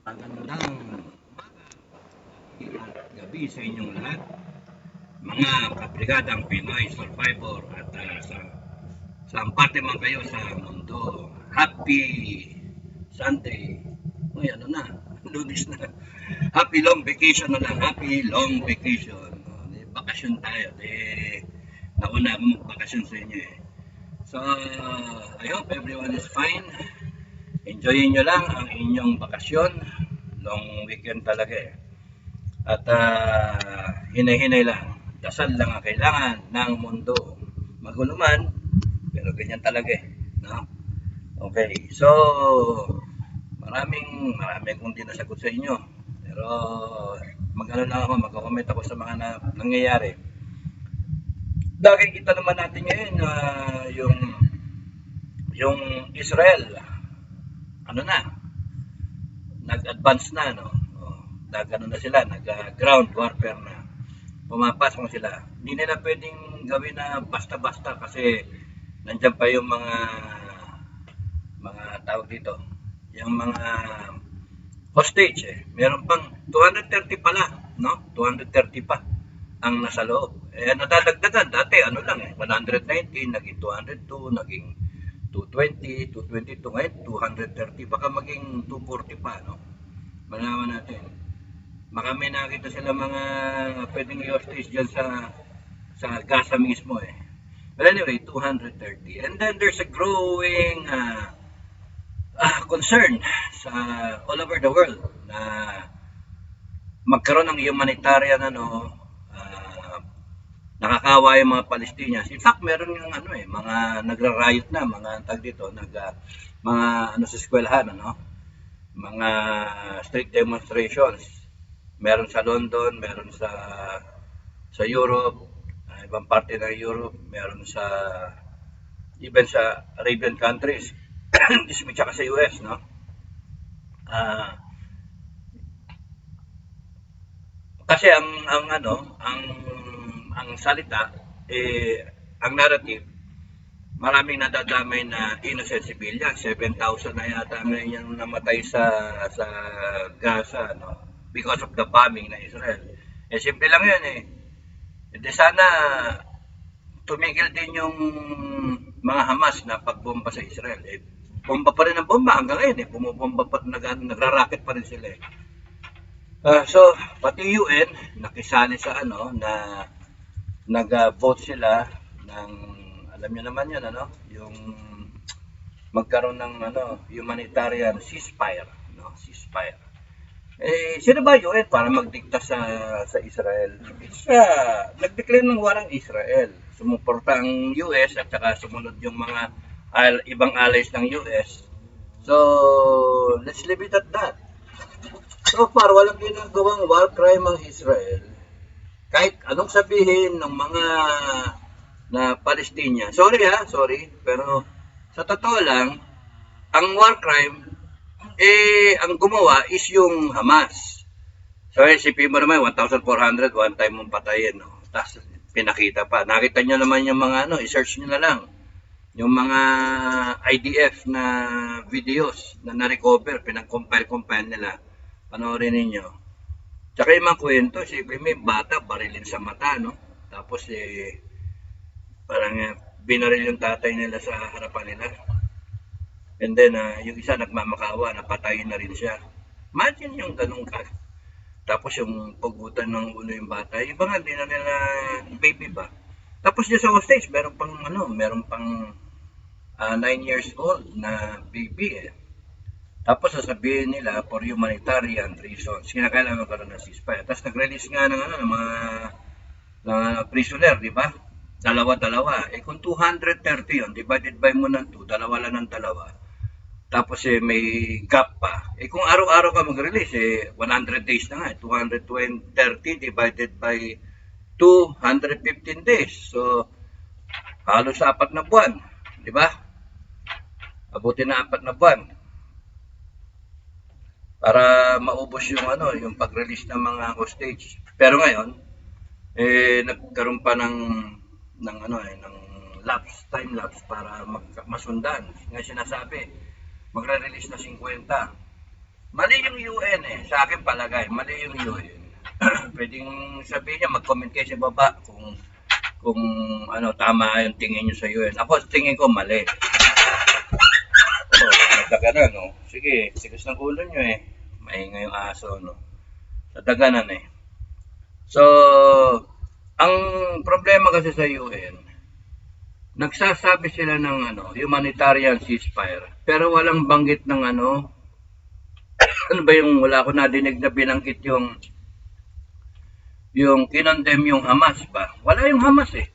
Magandang gabi sa inyong lahat, mga kabrigadang Pinoy Survivor at saan parte man kayo sa mundo. Happy Sunday. Uy, ano na? Lunes na. Happy long vacation na lang. Happy long vacation. Bakasyon tayo. Nauna akong magbakasyon sa inyo eh. So, I hope everyone is fine. Enjoyin nyo lang ang inyong bakasyon. Long weekend talaga eh. At hinay-hinay lang. Dasal lang ang kailangan ng mundo. Magulo man, pero ganyan talaga eh. No? Okay, so maraming kong di nasagot sa inyo. Pero mag-ano lang ako, mag-comment ako sa mga nangyayari. Nakikita naman natin ngayon na yung Israel, ano na, nag-advance na, no? Nag-ano na sila, nag-ground warfare na. Pumapasok na sila. Hindi nila pwedeng gawin na basta-basta kasi nandiyan pa yung mga tawag dito, yung mga hostage eh. Meron pang 230 pala, no? 230 pa ang nasa loob. Eh nadadagdagan dati ano lang eh, 119 naging 202, naging 220, 222, ngayon 230, baka maging 240 pa, no? Malaman natin. Baka may nakita sila mga pwedeng i-hostage dyan sa Gaza mismo eh. But anyway, 230. And then there's a growing concern sa all over the world na magkaroon ng humanitarian nakakawa yung mga Palestinians. In fact, meron yung mga nagra-riot na, mga tag dito, mga sa eskwelahan, mga street demonstrations. Meron sa London, meron sa Europe, ibang parte ng Europe, meron even sa Arabian countries, tsaka sa US, no? Kasi ang salita, ang narrative, maraming nadadamay na innocent civilian. 7,000 na yata yung namatay sa Gaza, no? Because of the bombing na Israel. Simple lang yun eh. Hindi sana tumigil din yung mga Hamas na pagbomba sa Israel. Bomba pa rin ang bomba hanggang ngayon eh. Bumubomba pa, nagra-rocket pa rin sila eh. So, pati UN nakisali sa na nag-vote sila ng, alam niyo naman yun, yung magkaroon ng humanitarian ceasefire, ceasefire. Sino ba UN para magdikta sa Israel? Nag-declare ng warang Israel. Sumuporta ang US at saka sumunod yung mga ibang allies ng US. So, let's leave it at that. So far, walang ginagawang war crime ang Israel. Kahit anong sabihin ng mga na Palestinian. Sorry, pero sa totoo lang, ang war crime, ang gumawa is yung Hamas. So, isipin mo naman, 1,400, one time mong patayin, no? Tapos, pinakita pa. Nakita nyo naman yung mga, i-search nyo na lang. Yung mga IDF na videos na na-recover, pinag-compile nila. Panoorin ninyo. Tsaka yung mga kwento, isipin may bata, barilin sa mata, no? Tapos, parang binaril yung tatay nila sa harapan nila. And then, yung isa nagmamakawa, napatayin na rin siya. Imagine yung ganun ka. Tapos yung pagutan ng ulo yung bata. Iba nga, di na nila baby ba? Tapos yung sa hostage, meron pang 9 years old na baby eh. Tapos sasabihin nila for humanitarian reasons, kinakailangan magkaroon ng ceasefire. Tapos nag-release nga ng mga prisoner, di ba? Dalawa-dalawa. Kung 230 yun, divided by mo ng 2, dalawa lang ng dalawa. Tapos may gap pa. Kung araw-araw ka mag-release, 100 days na nga. 230 divided by 215 days. So, halos 4 na buwan. Di ba? Abuti na 4 na buwan. Para maubos yung pag-release ng mga hostage. Pero ngayon, nagkaroon pa ng time lapse para masundan. Ngayon sinasabi, magre-release na 50. Mali yung UN eh. Sa akin palagay, mali yung UN. Pwedeng sabihin niya, mag-comment kayo sa baba kung ano tama yung tingin niyo sa UN. Ako tingin ko mali. Oh, nadaganan no. Sige, tigas ng ulo niyo eh. Maingay yung aso no. Nadaganan eh. So, ang problema kasi sa UN, nagsasabi sila ng humanitarian ceasefire, pero walang banggit ng ano ba yung wala ko nadinig na binanggit yung kinondem yung Hamas ba? Wala yung Hamas eh.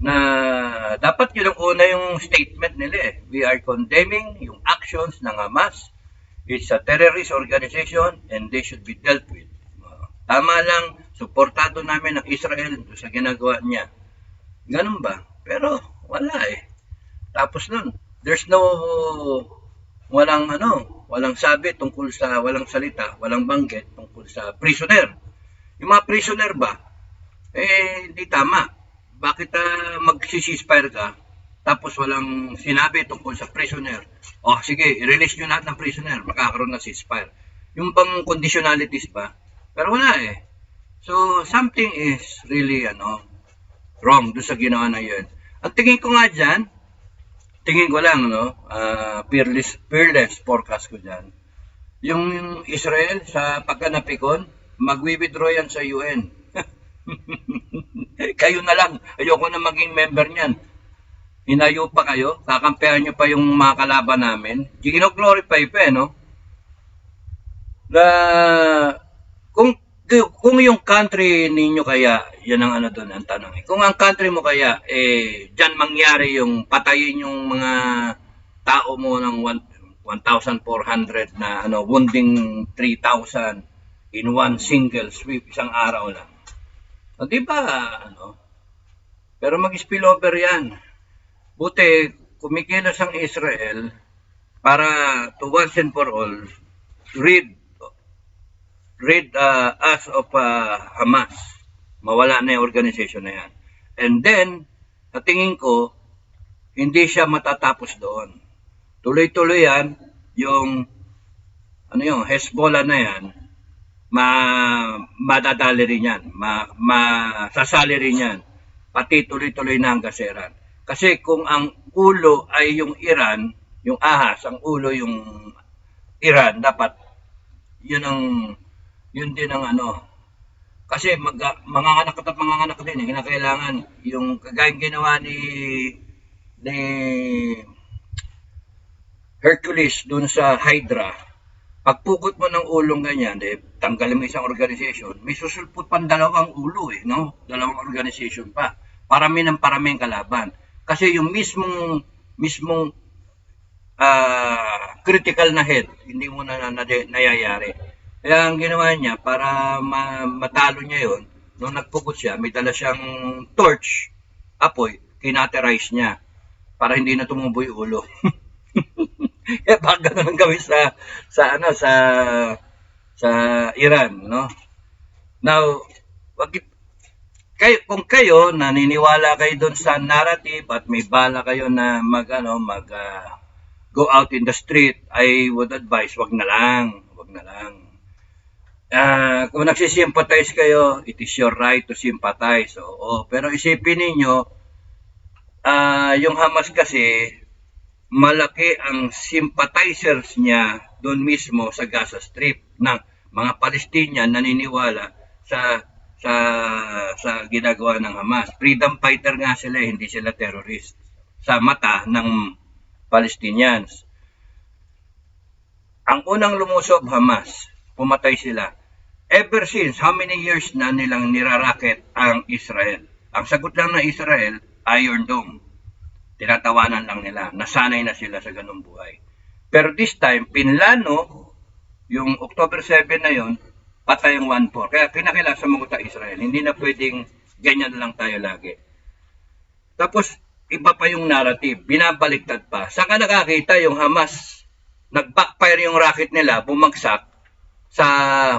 Na dapat yun ang una yung statement nila eh. We are condemning yung actions ng Hamas. It's a terrorist organization and they should be dealt with. Tama lang, suportado namin ang Israel sa ginagawa niya. Ganun ba? Pero wala eh. Tapos nun, there's no walang sabi tungkol sa walang salita, walang banggit tungkol sa prisoner. Yung mga prisoner ba? Hindi tama. Bakit mag-ceasefire ka tapos walang sinabi tungkol sa prisoner? Oh, sige, i-release nyo lahat ng prisoner, makakaroon ng ceasefire. Yung bang conditionalities ba? Pero wala eh. So, something is really wrong doon sa ginawa na yun. Ang tingin ko nga dyan, tingin ko lang, fearless forecast ko dyan. Yung Israel sa pagkanapikon, magwi-withdraw yan sa UN. Kayo na lang, ayoko na maging member niyan. Hinayo pa kayo, kakampihan nyo pa yung mga kalaban namin. Gino-glorify pa Na kung yung country ninyo kaya, yan ang doon ang tanong. Kung ang country mo kaya, dyan mangyari yung patayin yung mga tao mo ng 1,400 na wounding 3,000 in one single sweep, isang araw lang. O, di ba, pero mag-spillover yan. Buti, kumikilos ang Israel para to once and for all, rid us of Hamas. Mawala na yung organization na yan. And then, sa tingin ko, hindi siya matatapos doon. Tuloy-tuloy yan, yung Hezbollah na yan, madadali rin yan, masasali rin yan, pati tuloy-tuloy na ang gaseran. Kasi kung ang ulo ay yung Iran, yung ahas, ang ulo yung Iran, dapat yun din ang kasi manganganak at manganganak din eh, kinakailangan yung kagayang ginawa ni Hercules dun sa Hydra. Pagpukot mo ng ulong ganyan, tanggalin mo isang organization, may susulpot pang dalawang ulo dalawang organization pa. Parami ng paraming kalaban. Kasi yung mismong critical na head, hindi mo na nayayari. Kaya ang ginawa niya, para matalo niya yon, nung nagpukot siya, may dala siyang torch, apoy, kinaterize niya, para hindi na tumubo yung ulo. Kaya baka ganun ang gawin sa Iran, Now, kung kayo naniniwala kayo doon sa narrative at may bala kayo na go out in the street, I would advise wag na lang. Kung nagsisympathize kayo, it is your right to sympathize. Oo. Pero isipin ninyo, yung Hamas kasi, malaki ang sympathizers niya doon mismo sa Gaza Strip ng mga Palestinian naniniwala sa ginagawa ng Hamas. Freedom fighter nga sila, hindi sila terrorist sa mata ng Palestinians. Ang unang lumusob Hamas, pumatay sila. Ever since, how many years na nilang niraraket ang Israel? Ang sagot lang ng Israel, Iron Dome. Tinatawanan lang nila. Nasanay na sila sa ganung buhay. Pero this time, pinlano, yung October 7 na yon, patay yung 1-4. Kaya kinakailangan sumagot ang Israel. Hindi na pwedeng ganyan lang tayo lagi. Tapos, iba pa yung narrative. Binabaliktad pa. Saan ka nakakita yung Hamas? Nag-backfire yung rocket nila, bumagsak sa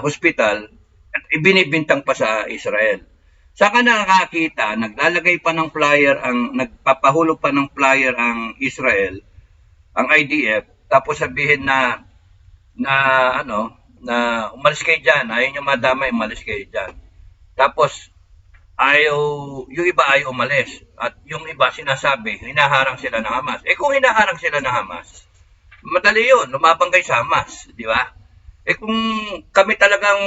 hospital at ibinibintang pa sa Israel. Saka nakakita, naglalagay pa ng flyer, nagpapahulog pa ng flyer ang Israel, ang IDF, tapos sabihin na na ano, na umalis kayo dyan, ayaw nyo madamay, umalis kayo dyan. Tapos, ayaw, yung iba ayaw umalis. At yung iba sinasabi, hinaharang sila ng Hamas. Eh kung hinaharang sila ng Hamas, madali yun, lumabang kayo sa Hamas, di ba? Eh kung kami talagang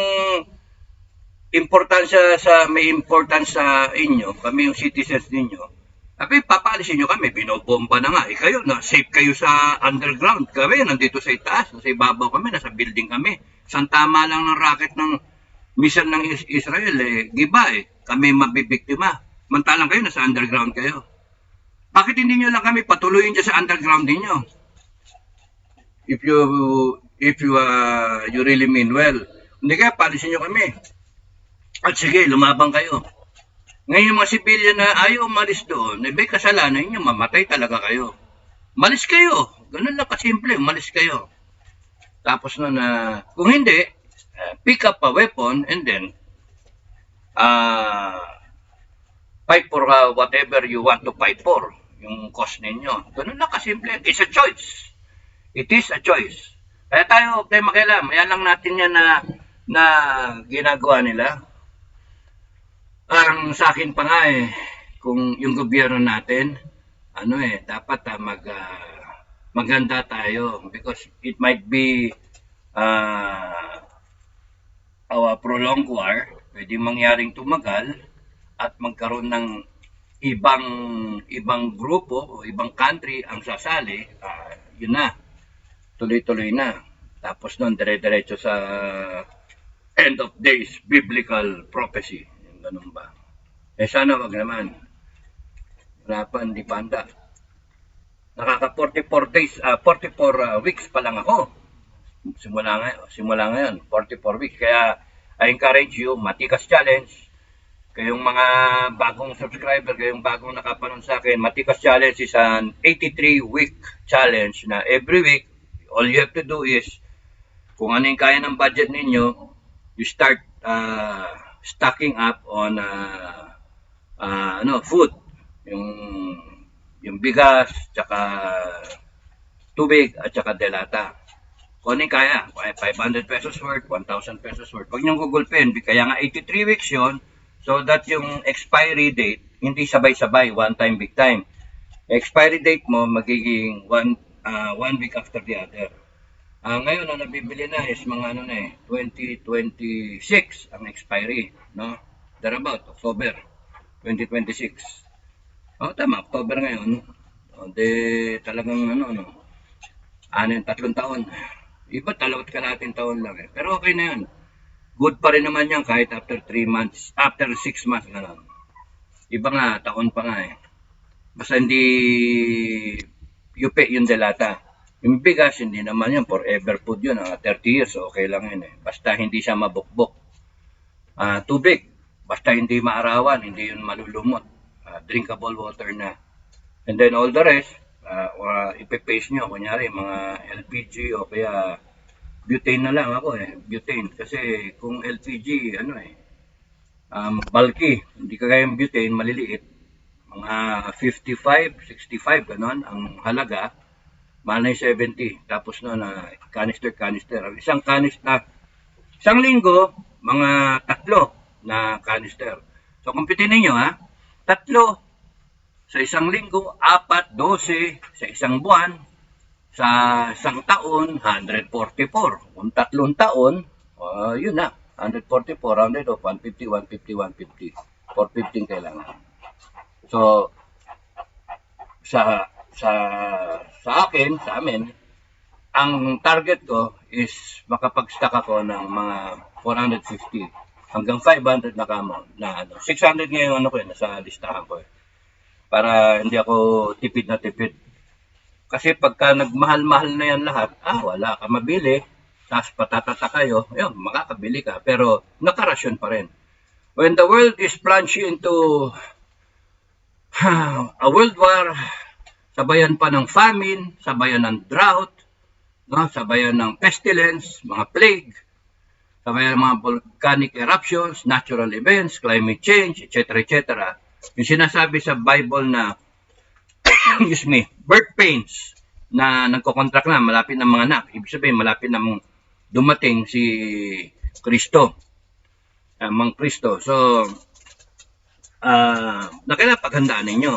may importance sa inyo, kami yung citizens ninyo, sabi, papaalisin nyo kami, binobomba na nga. Eh kayo, safe kayo sa underground. Kami, nandito sa itaas, sa ibabaw kami, nasa building kami. Isang tama lang ng rocket ng missile ng Israel, giba kami mabibiktima. Mantalang kayo, nasa underground kayo. Bakit hindi nyo lang kami patuloyin dyan sa underground ninyo? If you really mean well. Hindi kaya, paalisin nyo kami. At sige, lumabang kayo. Ngayon yung mga civilian na ayaw umalis doon, may kasalanan nyo, mamatay talaga kayo. Malis kayo. Ganun lang kasimple, malis kayo. Tapos na kung hindi, pick up a weapon and then fight for whatever you want to fight for. Yung cause ninyo. Ganun lang kasimple. It's a choice. It is a choice. Kaya tayo makialam. Yan lang natin yan na ginagawa nila. Ang sa akin pa nga kung yung gobyerno natin, dapat maganda tayo because it might be a prolonged war, pwede mangyaring tumagal at magkaroon ng ibang grupo o ibang country ang sasali, yun na, tuloy-tuloy na. Tapos nun, dire-diretso sa end of days, biblical prophecy. Ganun ba? Sana wag naman. Hirapan, di panda. Nakaka 44 days, 44 weeks pa lang ako. Simula ngayon, 44 weeks. Kaya I encourage you, Matikas Challenge. Kayong mga bagong subscriber, kayong bagong nakapanood sa akin, Matikas Challenge is an 83-week challenge na every week, all you have to do is, kung ano yung kaya ng budget ninyo, you start stocking up on food, yung bigas, tsaka tubig, at tsaka delata. Kung ano kaya, 500 pesos worth, 1,000 pesos worth. Pag niyong gugulpin, kaya nga 83 weeks yon, so that yung expiry date, hindi sabay-sabay, one time, big time. Expiry date mo, magiging one week after the other. Ngayon, ang nabibili na is mga 2026 ang expiry, no? Thereabout, October 2026. Tama, October ngayon. Talagang 3 taon. Iba talagot ka natin taon lang Pero okay na yun. Good pa rin naman yan kahit after 3 months, after 6 months gano'n. Iba nga, taon pa nga Basta hindi yupi yung delata. Yung bigas, hindi naman yan. Forever food yun. 30 years, okay lang yun Basta hindi siya mabukbok. Tubig, basta hindi maarawan, hindi yun malulumot. Drinkable water na. And then all the rest, ipipaste nyo. Kunyari, mga LPG o kaya butane na lang ako Butane. Kasi kung LPG, bulky. Hindi kagaya yung butane, maliliit. Mga 55, 65, ganon ang halaga. Mahal na 70. Tapos canister. Isang linggo, mga 3 na canister. So, kumpitin ninyo, 3 sa isang linggo, 4, 12 sa isang buwan, sa isang taon, 144. Kung 3 taon, yun na. 144, rounded off, 150, 150, 150. 415 kailangan. So, sa amin, ang target ko is makapag-stock ako ng mga 450 hanggang 500 na kamo. 600 ngayon nasa listahan ko para hindi ako tipid na tipid. Kasi pagka nagmahal-mahal na yan lahat, wala ka mabili, tapos patatata kayo, makakabili ka, pero nakarasyon pa rin. When the world is plunging into a world war, sabayan pa ng famine, sabayan ng drought, sabayan ng pestilence, mga plague, sabayan ng mga volcanic eruptions, natural events, climate change, etc. etc. Yung sinasabi sa Bible na birth pains na nagko-contract na, malapit ng mga anak. Ibig sabihin, malapit ng dumating si Kristo, Mang Kristo. So, na kailangan paghandaan ninyo.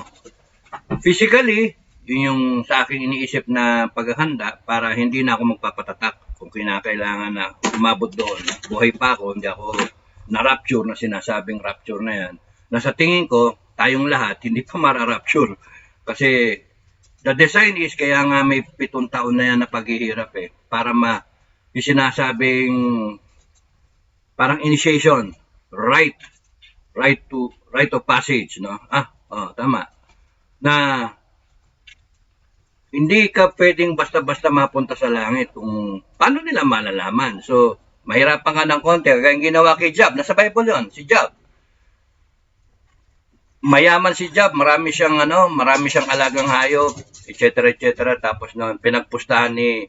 Physically, yun yung sa akin iniisip na paghahanda para hindi na ako magpapatatak kung kinakailangan na umabot doon. Buhay pa ako, hindi ako na-rapture na sinasabing rapture na yan. Na sa tingin ko, tayong lahat, hindi pa mara-rapture. Kasi the design is, kaya nga may 7 taon na yan na paghihirap para yung sinasabing parang initiation, right of passage, no? Tama. Na hindi ka pwedeng basta-basta mapunta sa langit kung paano nila malalaman. So, mahirapan ka ng konti. Kaya yung ginawa kay Job, nasa Bible yun, si Job. Mayaman si Job, marami siyang alagang hayop, etc. Tapos noon pinagpustahan ni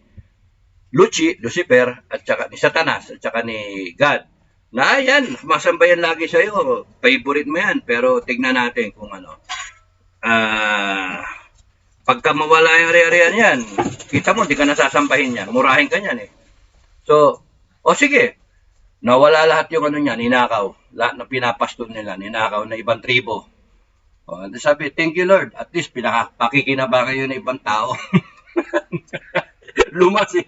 Lucifer at saka ni Satanas at saka ni God. Na yan, masambayan lagi sa iyo. Favorite mo yan, pero tignan natin kung pagka mawala yung ari-arian yan, kita mo, di ka nasasambahin yan. Murahin ka yan So, sige. Nawala lahat yung niya, ninakaw. Lahat na pinapastol nila, ninakaw na ibang tribo. Sabi, thank you Lord. At least, pakikinabangan kayo ng ibang tao. lumasi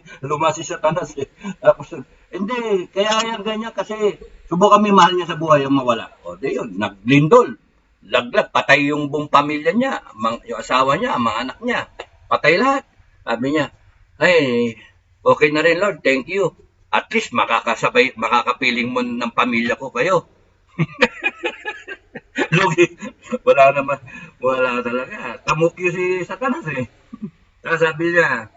Satanas Tapos, hindi, kaya yan ganyan kasi subukan may mahal niya sa buhay yung mawala. Di yun, naglindol. Laglag, patay yung buong pamilya niya, yung asawa niya, mga anak niya, patay lahat. Sabi niya, ay, okay na rin Lord, thank you. At least makakapiling mo ng pamilya ko kayo. Lugi, wala talaga. Tamukyo si Satanas Tapos sabi niya,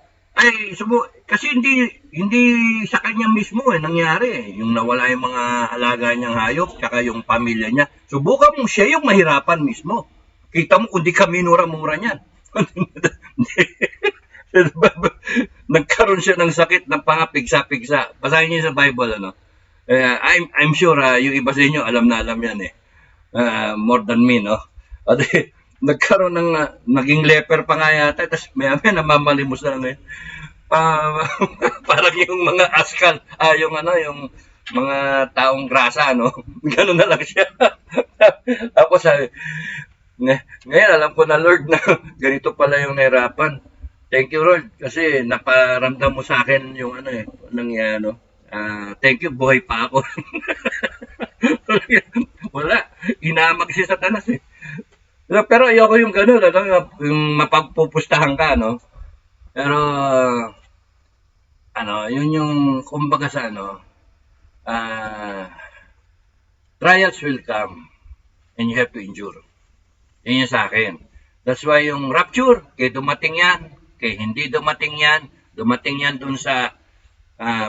kasi hindi sa kanya mismo nangyari. Yung nawala yung mga alaga niyang hayop, tsaka yung pamilya niya. Subukan mo siya yung mahirapan mismo. Kita mo kung di ka minura-mura niyan. Nagkaroon siya ng sakit ng pangapigsa-pigsa. Basahin niyo sa Bible, I'm sure yung iba sa inyo alam na alam yan more than me, no? Nagkaroon ng naging leper pa nga yata, tapos maya-maya namamalimos na parang yung mga askal, yung mga taong grasa, no? Gano'n na lang siya. Tapos ngayon alam ko na Lord na ganito pala yung nahirapan. Thank you Lord kasi naparamdam mo sa akin yung thank you, buhay pa ako. Wala, inamag si Satanas Pero ayoko yung gano'n, yung mapagpupustahan ka, no? Pero, yun yung, kumbaga sa trials will come and you have to endure. Yun yung sa akin. That's why yung rapture, kay dumating yan, kay hindi dumating yan dun sa,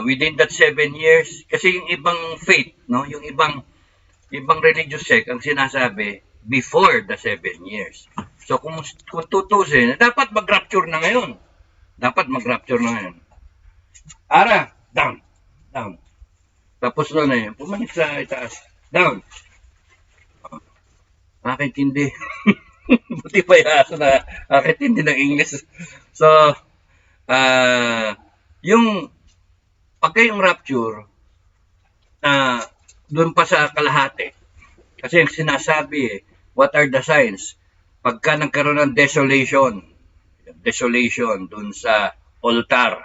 within that 7 years, kasi yung ibang faith, no? Yung ibang religious sect, ang sinasabi, before the 7 years. So, kung tutusin, dapat mag-rapture na ngayon. Ara, down. Tapos doon pumanik sa itaas. Down. Nakintindi. Buti pa yaso na nakintindi ng English. So, yung pagka yung rapture, doon pa sa kalahati. Kasi yung sinasabi what are the signs? Pagka nagkaroon ng desolation dun sa altar,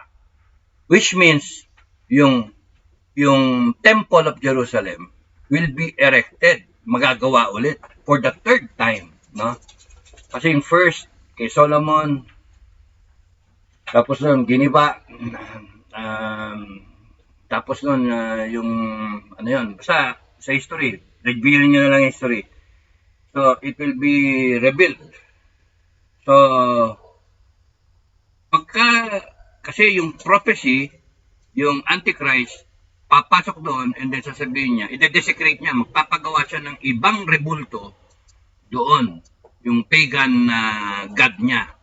which means yung Temple of Jerusalem will be erected, magagawa ulit for the 3rd time, no? Kasi yung first kay Solomon, tapos nun giniba, tapos nun yung basta sa history, reveal nyo na lang history. So, it will be rebuilt. So, kasi yung prophecy, yung Antichrist, papasok doon and then sasabihin niya, i-desecrate niya, magpapagawa siya ng ibang rebulto doon, yung pagan na god niya.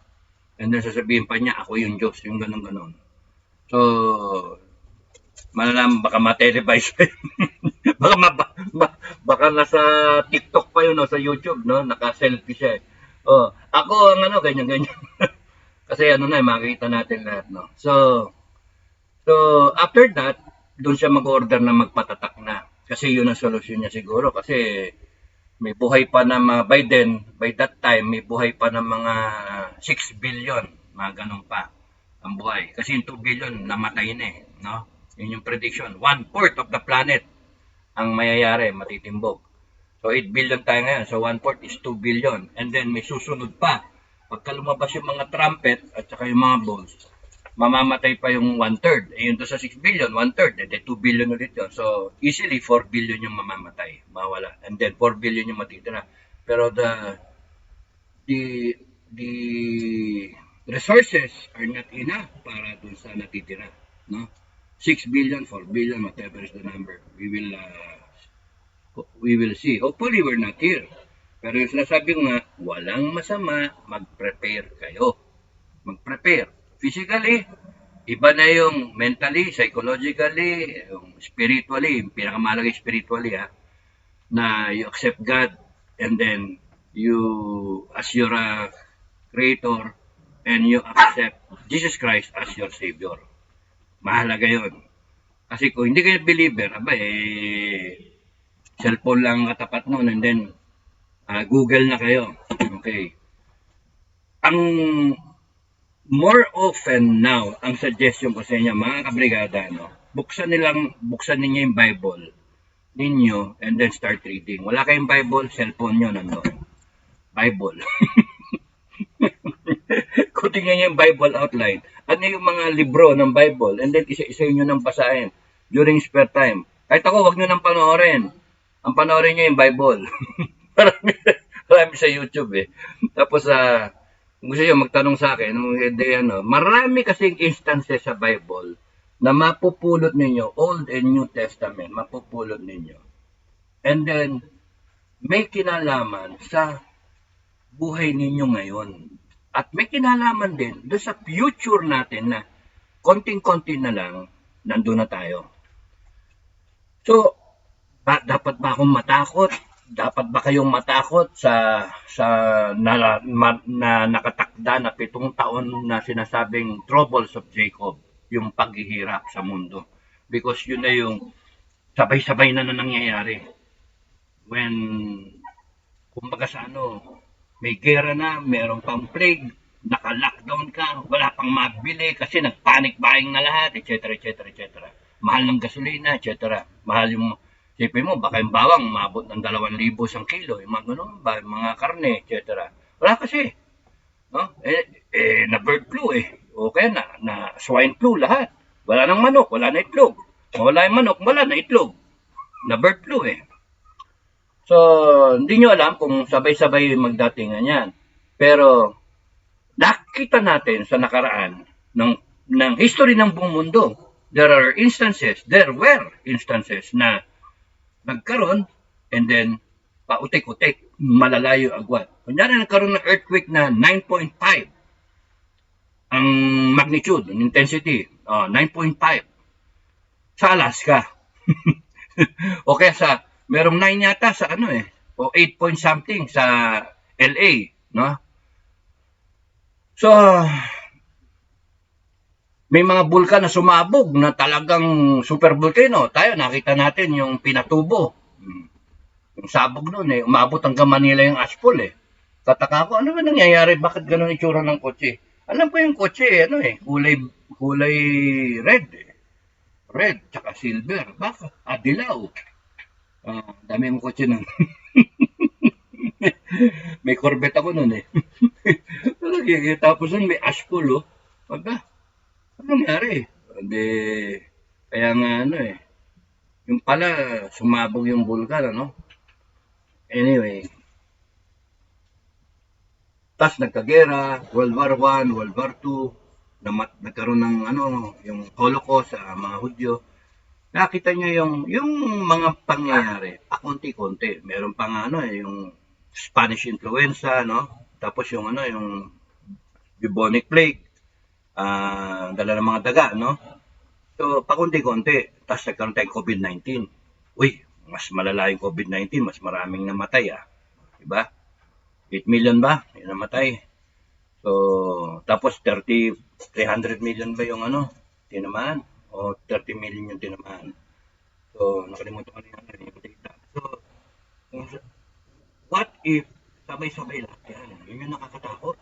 And then sasabihin pa niya, ako yung Diyos, yung ganun-ganun. So, malalaman, baka ma-televise pa baka nasa TikTok pa yun, sa YouTube, no? Naka-selfie siya ako ang ganyan-ganyan. Kasi makikita natin lahat, no? So after that, doon siya mag-order na magpatatak na. Kasi yun ang solusyon niya siguro. Kasi may buhay pa na mga, by that time, may buhay pa ng mga 6 billion, mga ganun pa ang buhay. Kasi yung 2 billion, namatay na eh. No? Yun yung prediction. 1/4 of the planet ang mayayari, matitimbog. So 8 billion tayo ngayon. So 1/4 is 2 billion. And then may susunod pa. Pagka lumabas yung mga trumpet at saka yung mga balls, mamamatay pa yung 1/3. Eh yun to sa 6 billion, 1/3. Eh 2 billion ulit yun. So easily 4 billion yung mamamatay. Mawala. And then 4 billion yung matitira. Pero the resources are not enough para dun sa natitira. No? 6 billion, 4 billion, whatever is the number. We will see. Hopefully, we're not here. Pero yung sinasabi ko nga, walang masama, mag-prepare kayo. Mag-prepare. Physically, iba na yung mentally, psychologically, yung spiritually, yung pinakamalagay spiritually, na you accept God and then you, as your creator, and you accept Jesus Christ as your Savior. Mahalaga yun. Kasi kung hindi kayo believer, cellphone lang katapat nun and then Google na kayo. Okay. Ang more often now, ang suggestion ko sa inyo, mga kabrigada, buksan ninyo yung Bible ninyo and then start reading. Wala kayong Bible, cellphone nyo nandun. Bible. Kung tingnan nyo yung Bible outline, ano yung mga libro ng Bible and then isa-isa nyo nang basahin during spare time. Kahit ako, wag nyo nang panoorin. Ang panoorin nyo yung Bible. marami sa YouTube eh. Tapos kung gusto nyo magtanong sa akin, marami kasing instances sa Bible na mapupulot ninyo, Old and New Testament, mapupulot ninyo. And then, may kinalaman sa buhay ninyo ngayon. At may kinalaman din doon sa future natin na konting-konti na lang, nandun na tayo. So, dapat ba akong matakot? Dapat ba kayong matakot sa nakatakda na 7 taon na sinasabing troubles of Jacob, yung paghihirap sa mundo? Because yun na yung sabay-sabay na nangyayari. When, kumbaga sa may gera na, meron pang plague, naka-lockdown ka, wala pang mabili kasi nag-panic buying na lahat, etc., etc., etc. Mahal ng gasolina, etc. Mahal yung, sipin mo, baka yung bawang maabot ng 2,000 isang kilo, yung mga ganun, mga karne, etc. Wala kasi. No? Na bird flu Okay na swine flu lahat. Wala nang manok, wala na itlog. Wala yung manok, wala na itlog. Na bird flu So, hindi nyo alam kung sabay-sabay magdatingan yan. Pero, nakita natin sa nakaraan ng history ng buong mundo, there were instances na nagkaroon and then pautik-utik, malalayo agwat. Kunyari nagkaroon ng earthquake na 9.5 ang magnitude, ang intensity, 9.5 sa Alaska. O kaya merong 9 yata sa o 8 point something sa LA, no? So, may mga bulkan na sumabog na talagang super volcano. Tayo, nakita natin yung Pinatubo. Yung sabog noon umabot hanggang Manila yung ashfall Tataka ko, ano ba nangyayari? Bakit ganun itsura ng kotse? Alam ko yung kotse, kulay red Red, tsaka silver. Baka, dilaw. Dami mong kotse nun. May Corvette ako nun Tapos nun may ashfall Pagka, ano nangyari? Hindi, kaya nga yung pala, sumabog yung bulkan, Anyway. Tapos nagkagera, World War I, World War II, nagkaroon ng yung Holocaust sa mga Hudyo. Nakita nyo yung mga pangyayari, pakunti-kunti. Meron pa nga yung Spanish influenza, Tapos yung yung bubonic plague, dala ng mga daga, So, pakunti-kunti. Tapos nagkaroon tayong COVID-19. Uy, mas malala yung COVID-19, mas maraming namatay, Diba? 8 million ba? Yung namatay. So, tapos 300 million ba yung tinamaan? o 30 million yung tinamaan. So, nakalimutan ko na yung data. So, what if sabay-sabay lahat yan? Yun yung nakakatakot.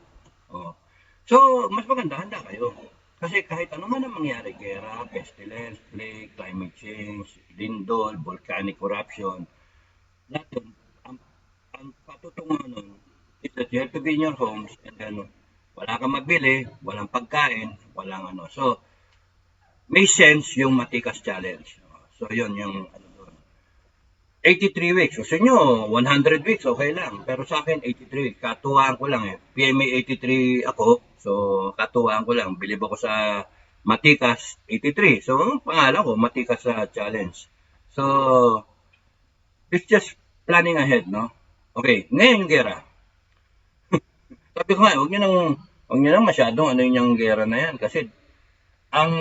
Oh. So, mas maganda, handa kayo. Kasi kahit ano man ang mangyari, gera, pestilence, plague, climate change, lindol, volcanic eruption, lahat yun, ang patutunguhan nun is that you have to be in your homes and then wala kang mabili, walang pagkain, walang ano. So, may sense yung Matikas Challenge. So, yun yung ano doon. 83 weeks. So, sa inyo, 100 weeks, okay lang. Pero sa akin, 83 weeks. Katuwaan ko lang eh. PMA 83 ako. So, katuwaan ko lang. Bilib ako sa Matikas 83. So, ang pangalan ko, Matikas Challenge. So, it's just planning ahead, no? Okay, ngayon yung gera. Sabi ko nga, huwag nyo nang masyadong ano yung gera na yan. Kasi, ang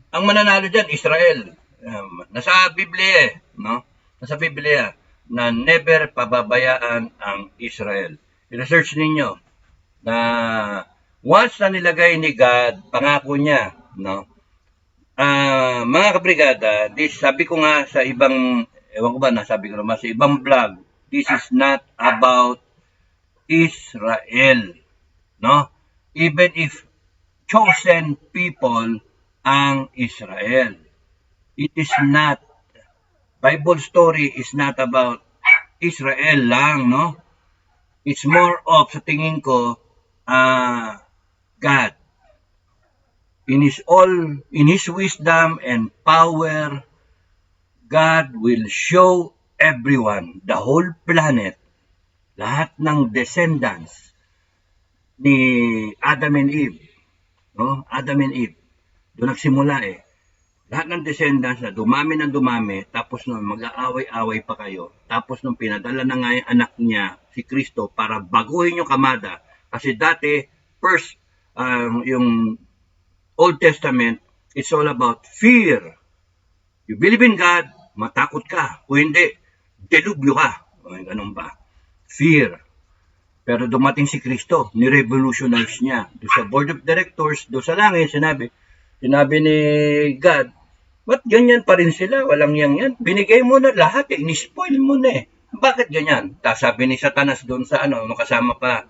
mananalo dyan, Israel. Nasa Biblia eh, no? Nasa Biblia na never pababayaan ang Israel. I-research ninyo na once na nilagay ni God, pangako niya, no? Mga kabrigada, sabi ko nga sa ibang, ewan ko ba, nasabi ko naman sa ibang vlog, this is not about Israel, no? Even if chosen people ang Israel. It is not. Bible story is not about Israel lang, no? It's more of, sa tingin ko, God. In His wisdom and power, God will show everyone, the whole planet, lahat ng descendants ni Adam and Eve, no? Adam and Eve. Doon nagsimula eh. Lahat ng descendants na dumami ng dumami, tapos nung mag-aaway-away pa kayo, tapos nung pinadala na nga yung anak niya, si Kristo, para baguhin yung kamada. Kasi dati, first, yung Old Testament, it's all about fear. You believe in God, matakot ka. Kung hindi, delubyo ka. O, ganun ba? Fear. Pero dumating si Kristo, ni-revolutionize niya. Doon sa board of directors, doon sa langit, sinabi ni God, ba't ganyan pa rin sila? Walang yan. Binigay mo na lahat eh. Ni-spoil mo na eh. Bakit ganyan? Tapos sabi ni Satanas doon sa kasama pa,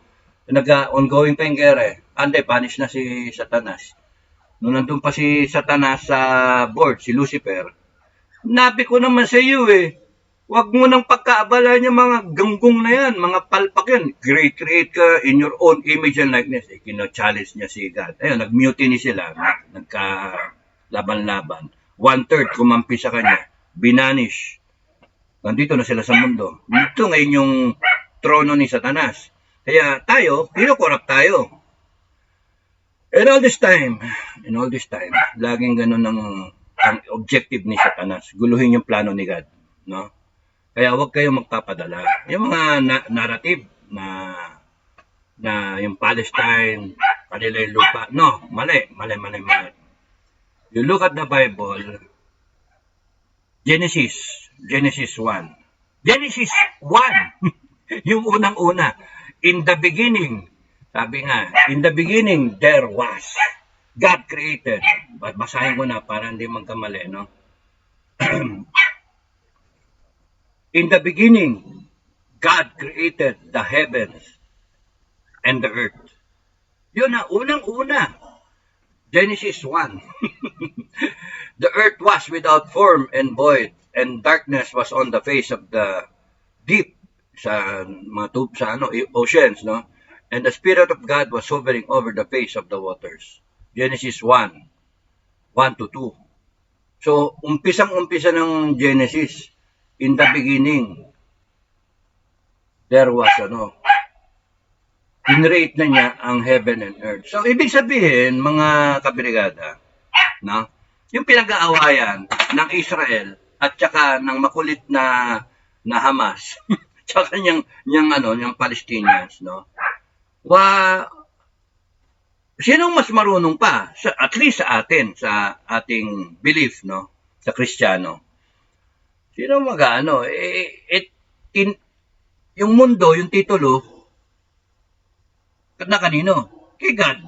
ongoing pa yung gera eh. Ande, punish na si Satanas. Nung nandun pa si Satanas sa board, si Lucifer, nabi ko naman sa iyo eh, huwag mo nang pagkaabala niya mga ganggong na yan, mga palpak yan. Create ka in your own image and likeness. Eh, kino-challenge niya si God. Ayun, nag-mutiny sila. Nagka-laban-laban. 1/3 kumampi sa kanya. Binanish. Nandito na sila sa mundo. Dito ngayon yung trono ni Satanas. Kaya tayo, pinokorap tayo. And all this time, laging ganun ang objective ni Satanas. Guluhin yung plano ni God. No? Kaya huwag kayong magpapadala. Yung mga narrative na yung Palestine, kanila yung lupa. No, mali. You look at the Bible, Genesis 1. Genesis 1! Yung unang-una. In the beginning, sabi nga, in the beginning, there was. God created. Basahin ko na para hindi magkamali, no? In the beginning, God created the heavens and the earth. Yun na, unang-una. Genesis 1. The earth was without form and void, and darkness was on the face of the deep, sa oceans, no? And the Spirit of God was hovering over the face of the waters. Genesis 1, 1-2. So, umpisang-umpisa ng Genesis, in the beginning, there was, in-rate na niya ang heaven and earth. So, ibig sabihin, mga kabrigada, no? Yung pinag-aawayan ng Israel at saka ng makulit na Hamas, tsaka yung Palestinians, no? Sinong mas marunong pa? At least sa atin, sa ating belief, no? Sa Kristiyano. Sino yung mundo, yung titulo, na kanino? Kay God.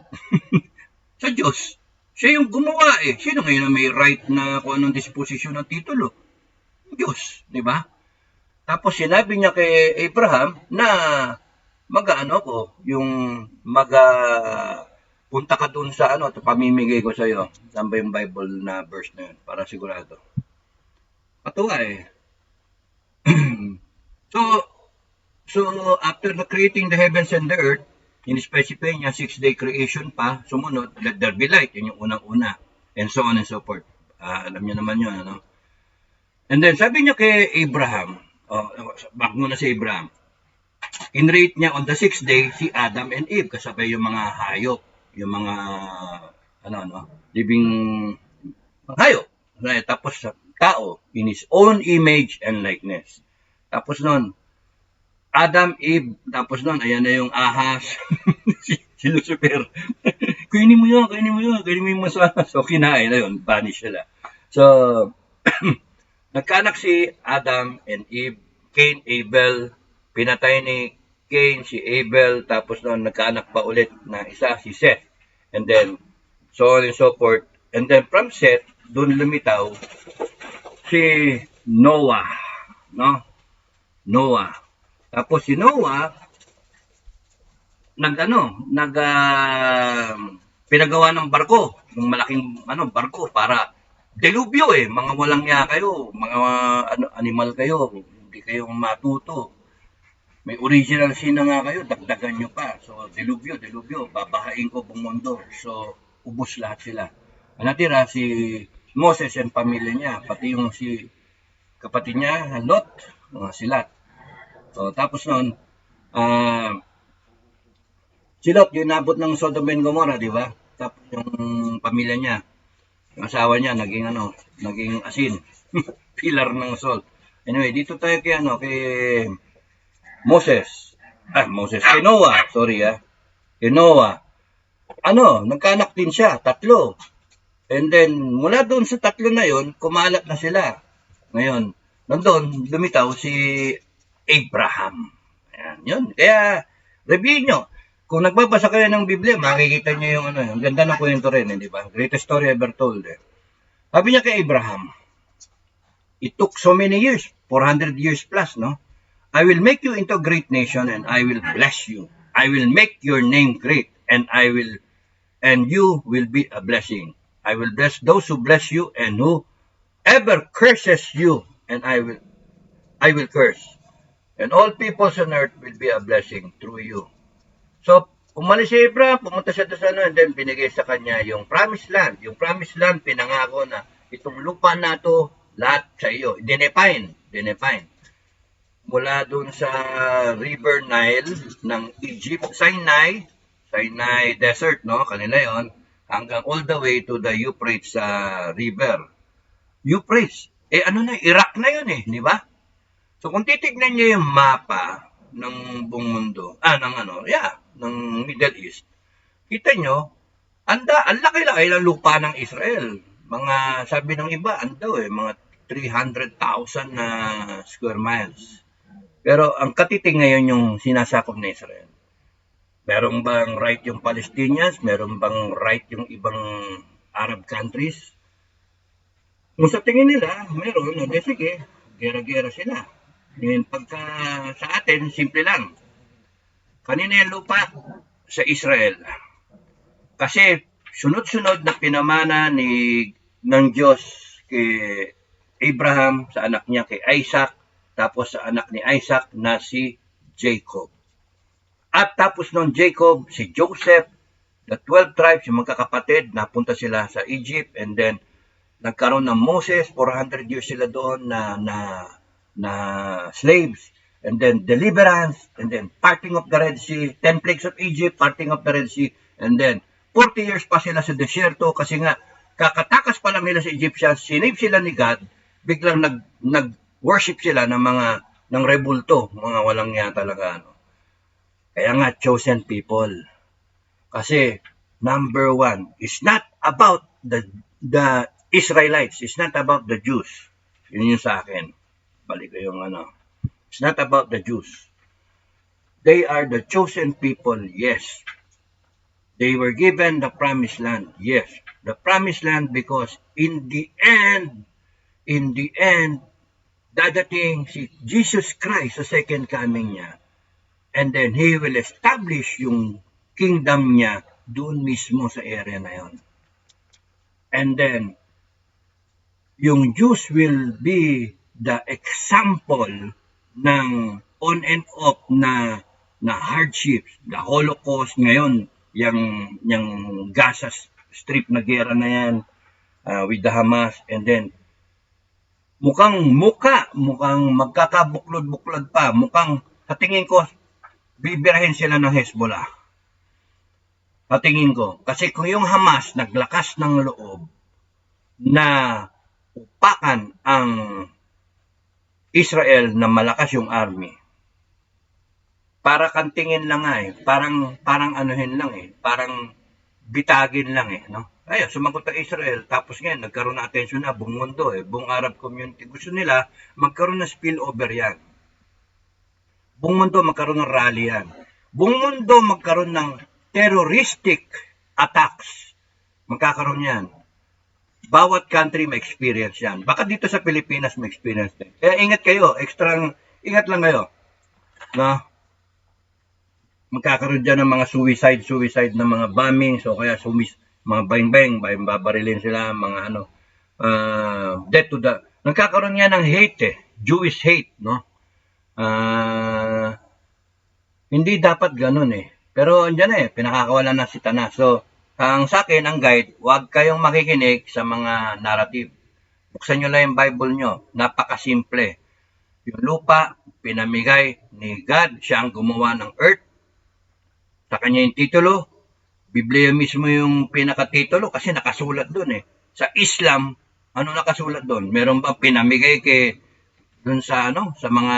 Sa Diyos. Siya yung gumawa eh. Sino ngayon na may right na kung anong disposisyon ng titulo? Diyos, di ba? Tapos sinabi niya kay Abraham na mag-ano ko, yung punta ka dun sa ano, pamimigay ko sa iyo. Saan ba yung Bible na verse na yun? Para sigurado. Patuwa eh. So after creating the heavens and the earth, in-specify niya 6-day creation pa, sumunod, let there be light, yun yung unang-una. And so on and so forth. Alam niyo naman yun, ano? And then sabi niya kay Abraham, back muna si Abraham, in-rate niya on the 6th day si Adam and Eve, kasabay yung mga hayop, yung mga living hayop. Tapos tao, in his own image and likeness. Tapos nun, Adam, Eve, tapos nun, ayan na yung ahas, si Lucifer. Kainin mo yun, kainin mo yung masama. So, kinain na yun, banish sila. So, nagkaanak si Adam and Eve, Cain, Abel, pinatay ni Cain si Abel, tapos nun, nagkaanak pa ulit na isa, si Seth. And then, so on and so forth. And then, from Seth, dun lumitaw, si Noah, no? Noah. Tapos si Noah, pinagawa ng barko, yung malaking barko para delubyo eh, mga walang niya kayo, mga animal kayo, hindi kayo matuto. May original sin na nga kayo, dagdagan nyo pa. So delubyo, babahain ko buong mundo. So ubos lahat sila. Ang natira si Moses and pamilya niya, pati yung si kapatid niya, Lot, si Lot. So, tapos nun, si Lot, yung nabot ng Sodom and Gomorrah, di ba? Tapos yung pamilya niya, yung asawa niya, naging asin. Pillar ng salt. Anyway, dito tayo kay Moses. Kay Noah, sorry Kay Noah. Nagkaanak din siya, 3. And then, mula doon sa 3 na yon, kumalat na sila. Ngayon, nandun, lumitaw si Abraham. Ayan, yun. Kaya, review nyo. Kung nagbabasa kayo ng Biblia, makikita nyo yung ang ganda ng kwento rin, di ba? Greatest story ever told. Sabi niya kay Abraham, it took so many years, 400 years plus, no? I will make you into a great nation and I will bless you. I will make your name great and you will be a blessing. I will bless those who bless you and whoever curses you and I will curse. And all peoples on earth will be a blessing through you. So, umalis si Abraham, pumunta siya sa and then binigay sa kanya yung promised land. Yung promised land, pinangako na itong lupa na to, lahat sa iyo. Dinefine. Mula dun sa River Nile ng Egypt, Sinai Desert, no? Kanila yon, hanggang all the way to the Euphrates River. Euphrates. Iraq na yun di ba? So kung titignan niyo yung mapa ng buong mundo, ng Middle East, kita nyo, ang laki-laki ng lupa ng Israel. Mga, sabi ng iba, mga 300,000 na square miles. Pero ang katiting ngayon yung sinasakop na Israel. Meron bang right yung Palestinians? Meron bang right yung ibang Arab countries? Kung sa tingin nila, meron, sige, gera-gera sila. Ngayon, pagka sa atin, simple lang. Kanina yung lupa sa Israel. Kasi sunod-sunod na pinamana ng Diyos kay Abraham, sa anak niya kay Isaac, tapos sa anak ni Isaac na si Jacob. At tapos nung Jacob, si Joseph, the 12 tribes, yung magkakapatid, napunta sila sa Egypt, and then nagkaroon ng Moses, 400 years sila doon na slaves, and then deliverance, and then parting of the Red Sea, 10 plagues of Egypt, parting of the Red Sea, and then 40 years pa sila sa desierto kasi nga kakatakas pa lang nila sa Egyptians, sinave sila ni God, biglang nag-worship sila ng rebulto, mga walang niya talaga. Kaya nga, chosen people. Kasi, number 1, it's not about the Israelites, it's not about the Jews. Yun yung sa akin. Balik ko yung It's not about the Jews. They are the chosen people, yes. They were given the promised land, yes. the promised land, because in the end, dadating si Jesus Christ sa second coming niya. And then He will establish yung kingdom niya doon mismo sa area na yon. And then, yung Jews will be the example ng on and off na hardships, the Holocaust ngayon, yung Gaza Strip na gera na yan with the Hamas, and then mukhang magkakabuklod-buklod pa, mukhang sa tingin ko bibirahin sila ng Hezbollah. Sa tingin ko, kasi kung yung Hamas naglakas ng loob na upakan ang Israel na malakas yung army, para kantingin lang parang anuhin lang parang bitagin lang no? Ayun, sumagot ang Israel, tapos ngayon nagkaroon ng atensyon na buong mundo buong Arab community. Gusto nila magkaroon ng spillover yan. Buong mundo magkaroon ng rally yan. Buong mundo magkaroon ng terroristic attacks. Magkakaroon yan. Bawat country may experience yan. Baka dito sa Pilipinas may experience din. Kaya ingat kayo, ingat lang kayo. No? Magkakaroon dyan ng mga suicide na mga bombing, so kaya mga bang-bang, babarilin sila, mga death to the, nagkakaroon yan ng hate Jewish hate, no? Hindi dapat ganun pero andyan pinakakawalan na si Tanas. So, ang sa akin, ang guide, huwag kayong makikinig sa mga narrative. Buksan nyo lang yung Bible nyo, napakasimple. Yung lupa, pinamigay ni God, siya ang gumawa ng earth. Sa kanya yung titulo, Biblia mismo yung pinakatitulo kasi nakasulat doon Sa Islam, ano nakasulat doon? Meron ba pinamigay doon sa sa mga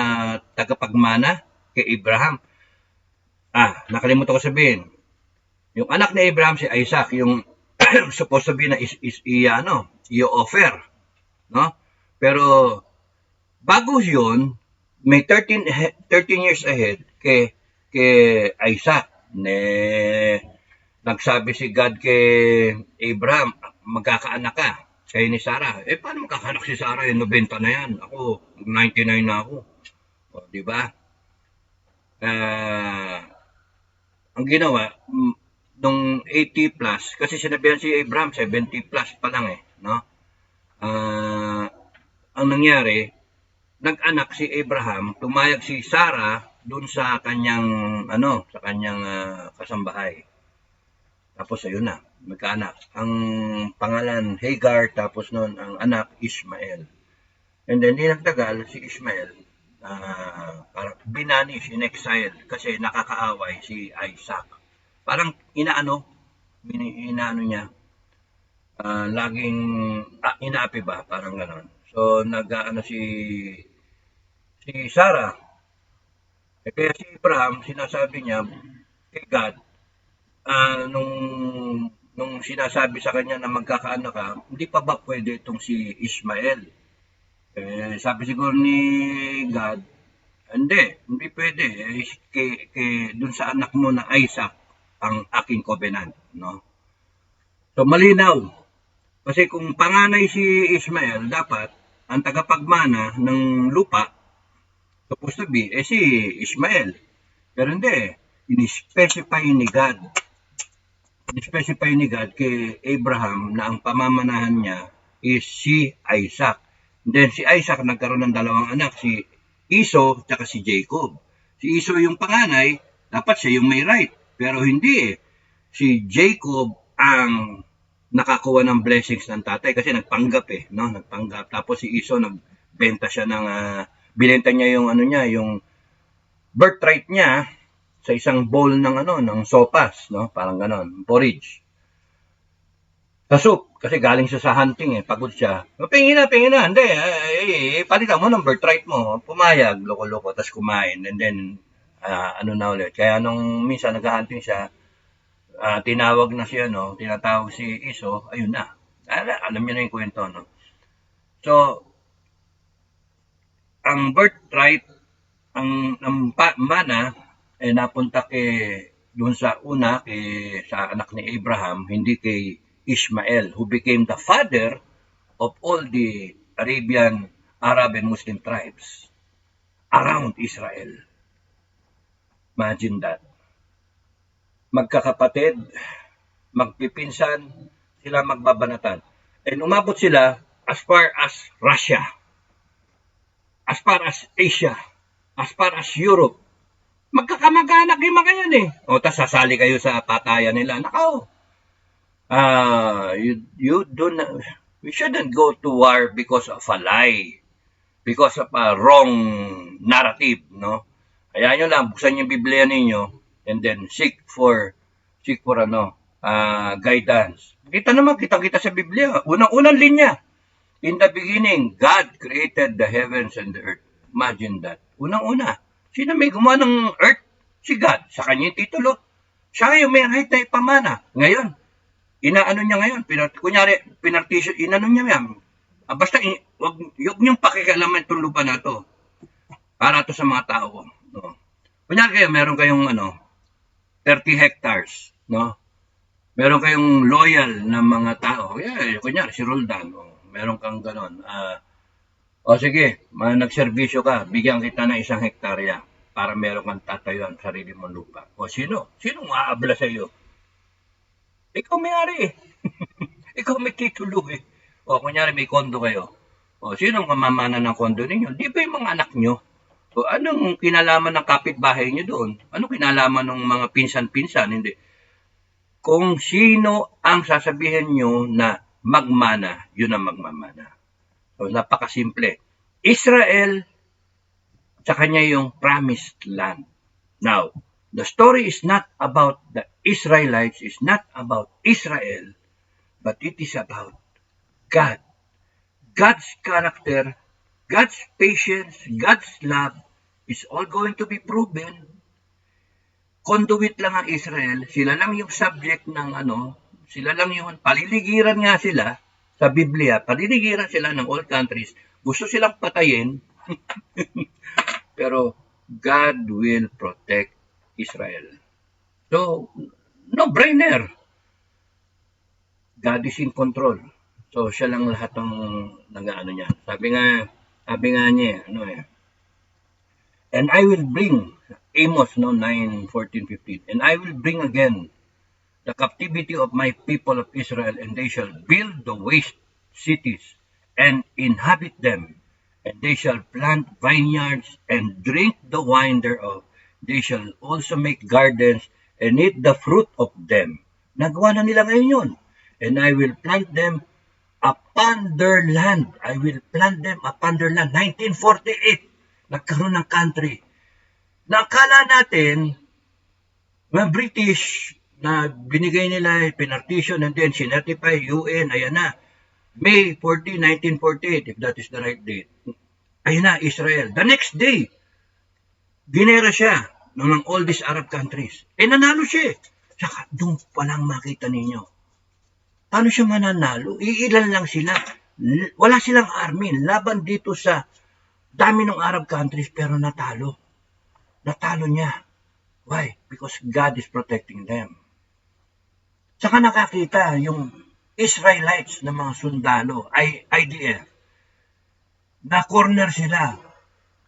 tagapagmana kay Abraham? Nakalimutan ko sabihin. Yung anak ni Abraham si Isaac, yung supposed to be na i-offer, no? Pero bago 'yun, may 13 years ahead kay Isaac nagsabi si God kay Abraham, magkakaanak ka kayo ni Sarah. Paano magkakaanak si Sarah? 90 na yan. Ako, 99 na ako. O, di ba? Ang ginawa, nung 80 plus, kasi sinabihan si Abraham, 70 plus pa lang no? Ang nangyari, nag-anak si Abraham, tumayag si Sarah doon sa kanyang kasambahay. Tapos ayun na, magkaanak. Ang pangalan Hagar, tapos noon ang anak Ishmael. And then dinagdagal si Ishmael, parang binanish, in exile, kasi nakakaaway si Isaac. Parang inaano niya, laging inaapi ba, parang gano'n. So si Sarah, kaya si Abraham, sinasabi niya kay God, nung sinasabi sa kanya na magkakaanak ka, hindi pa ba pwede itong si Ishmael? Sabi siguro ni God, hindi pwede. Dun sa anak mo na Isaac, ang aking covenant, no? So malinaw. Kasi kung panganay si Ishmael, dapat ang tagapagmana ng lupa, supposed to be, si Ishmael. Pero hindi, in-specify ni God. In-specify ni God kay Abraham na ang pamamanahan niya is si Isaac. Then si Isaac nagkaroon ng dalawang anak, si Esau at si Jacob. Si Esau yung panganay, dapat siya yung may right. Pero hindi Si Jacob ang nakakuha ng blessings ng tatay kasi nagpanggap no? Nagpanggap. Tapos si Esau nagbenta siya binenta niya yung yung birthright niya sa isang bowl ng sopas, no? Parang ganon, porridge. Sa soup, kasi galing siya sa hunting pagod siya. Pingin na, hindi, palitan mo ng birthright mo. Pumayag, loko-loko, tapos kumain, and then, na ulit. Kaya nung minsan nag-hunting siya, tinatawag si Esau, ayun na. Alam niyo na yung kwento, no? So, ang birthright, ang mana, napunta doon sa una, sa anak ni Abraham, hindi kay Ishmael, who became the father of all the Arabian, Arab, and Muslim tribes around Israel. Imagine that. Magkakapatid, magpipinsan, sila magbabanatan. And umabot sila as far as Russia, as far as Asia, as far as Europe. Magkakamag-anak yung mga yan eh. O, tas sasali kayo sa patayan nila. Nakaw. We shouldn't go to war because of a lie. Because of a wrong narrative, no? Kaya nyo lang, buksan yung Biblia ninyo and then seek for guidance. Kita sa Biblia. Unang linya. In the beginning, God created the heavens and the earth. Imagine that. Unang-una. Sino may gumawa ng earth? Si God. Sa kanya yung titulo. Siya yung may right na ipamana. Ngayon, inaano niya ngayon? Inano niya yan. Basta, huwag niyong pakikialaman itong lupa na to. Para to sa mga tao. No? Kunyari kayo, meron kayong 30 hectares. No? Meron kayong loyal na mga tao. Yeah, kunyari, si Roldan. Meron kang ganon. Sige, nagserbisyo ka, bigyan kita ng 1 hektarya para meron kang tatayuan sarili mong lupa. Sino? Sino maaabla sa iyo? Ikaw may-ari eh. Ikaw may titulo eh. Kunyari may kondo kayo. Sino ang mamamana ng kondo ninyo? Di ba yung mga anak nyo? Anong kinalaman ng kapitbahay nyo doon? Anong kinalaman ng mga pinsan-pinsan? Hindi. Kung sino ang sasabihin nyo na magmana, yun ang magmamana. So, napakasimple. Israel, sa kanya yung promised land. Now, the story is not about the Israelites, it's not about Israel, but it is about God. God's character, God's patience, God's love is all going to be proven. Conduit lang ang Israel, sila lang yung subject ng sila lang yung paliligiran nga sila sa Biblia, paliligiran sila ng all countries. Gusto silang patayin, pero God will protect Israel. So, no-brainer. God is in control. So, siya lang lahat ng nag-ano niya. Sabi nga niya, and I will bring, Amos 9:14-15, and I will bring again the captivity of my people of Israel, and they shall build the waste cities and inhabit them, and they shall plant vineyards and drink the wine thereof. They shall also make gardens and eat the fruit of them. Nagawa na nila ngayon yun. And I will plant them upon their land. I will plant them upon their land. 1948, nagkaroon ng country. Nakala natin, mga British, na binigay nila, pinartition, and then sinertify, UN, ayan na. May 14, 1948, if that is the right date. Ayan na, Israel. The next day, ginera siya ng all these Arab countries. Nanalo siya. Saka doon palang makita ninyo. Paano siya mananalo? Iilan lang sila. Wala silang army. Laban dito sa dami ng Arab countries, pero natalo. Natalo niya. Why? Because God is protecting them. Saka nakakita yung Israelites na mga sundalo, IDF, na corner sila.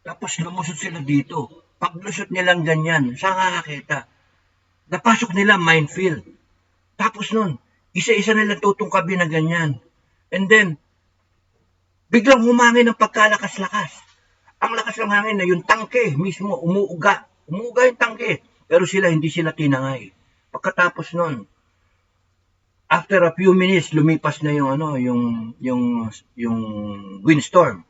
Tapos lumusot sila dito. Paglusot nilang ganyan, saka nakakita. Napasok nila minefield. Tapos nun, isa-isa nilang tutungkabi na ganyan. And then, biglang humangin ng pagkalakas-lakas. Ang lakas ng hangin na yung tangke mismo, umuuga. Umuuga yung tangke. Pero hindi sila tinangay. Pagkatapos nun, after a few minutes, lumipas na yung windstorm.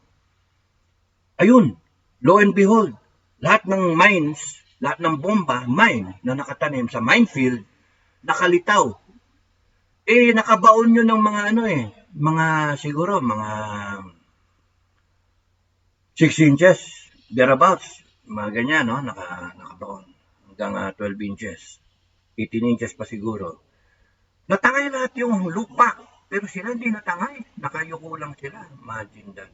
Ayun, lo and behold, lahat ng mines, lahat ng bomba, mine na nakatanim sa minefield, nakalitaw. Nakabaon yun ng siguro, mga 6 inches, thereabouts, mga ganyan, nakabaon. Hanggang 12 inches, 18 inches pa siguro. Natangay lahat yung lupa, pero sila hindi natangay. Nakayuko lang sila. Imagine that.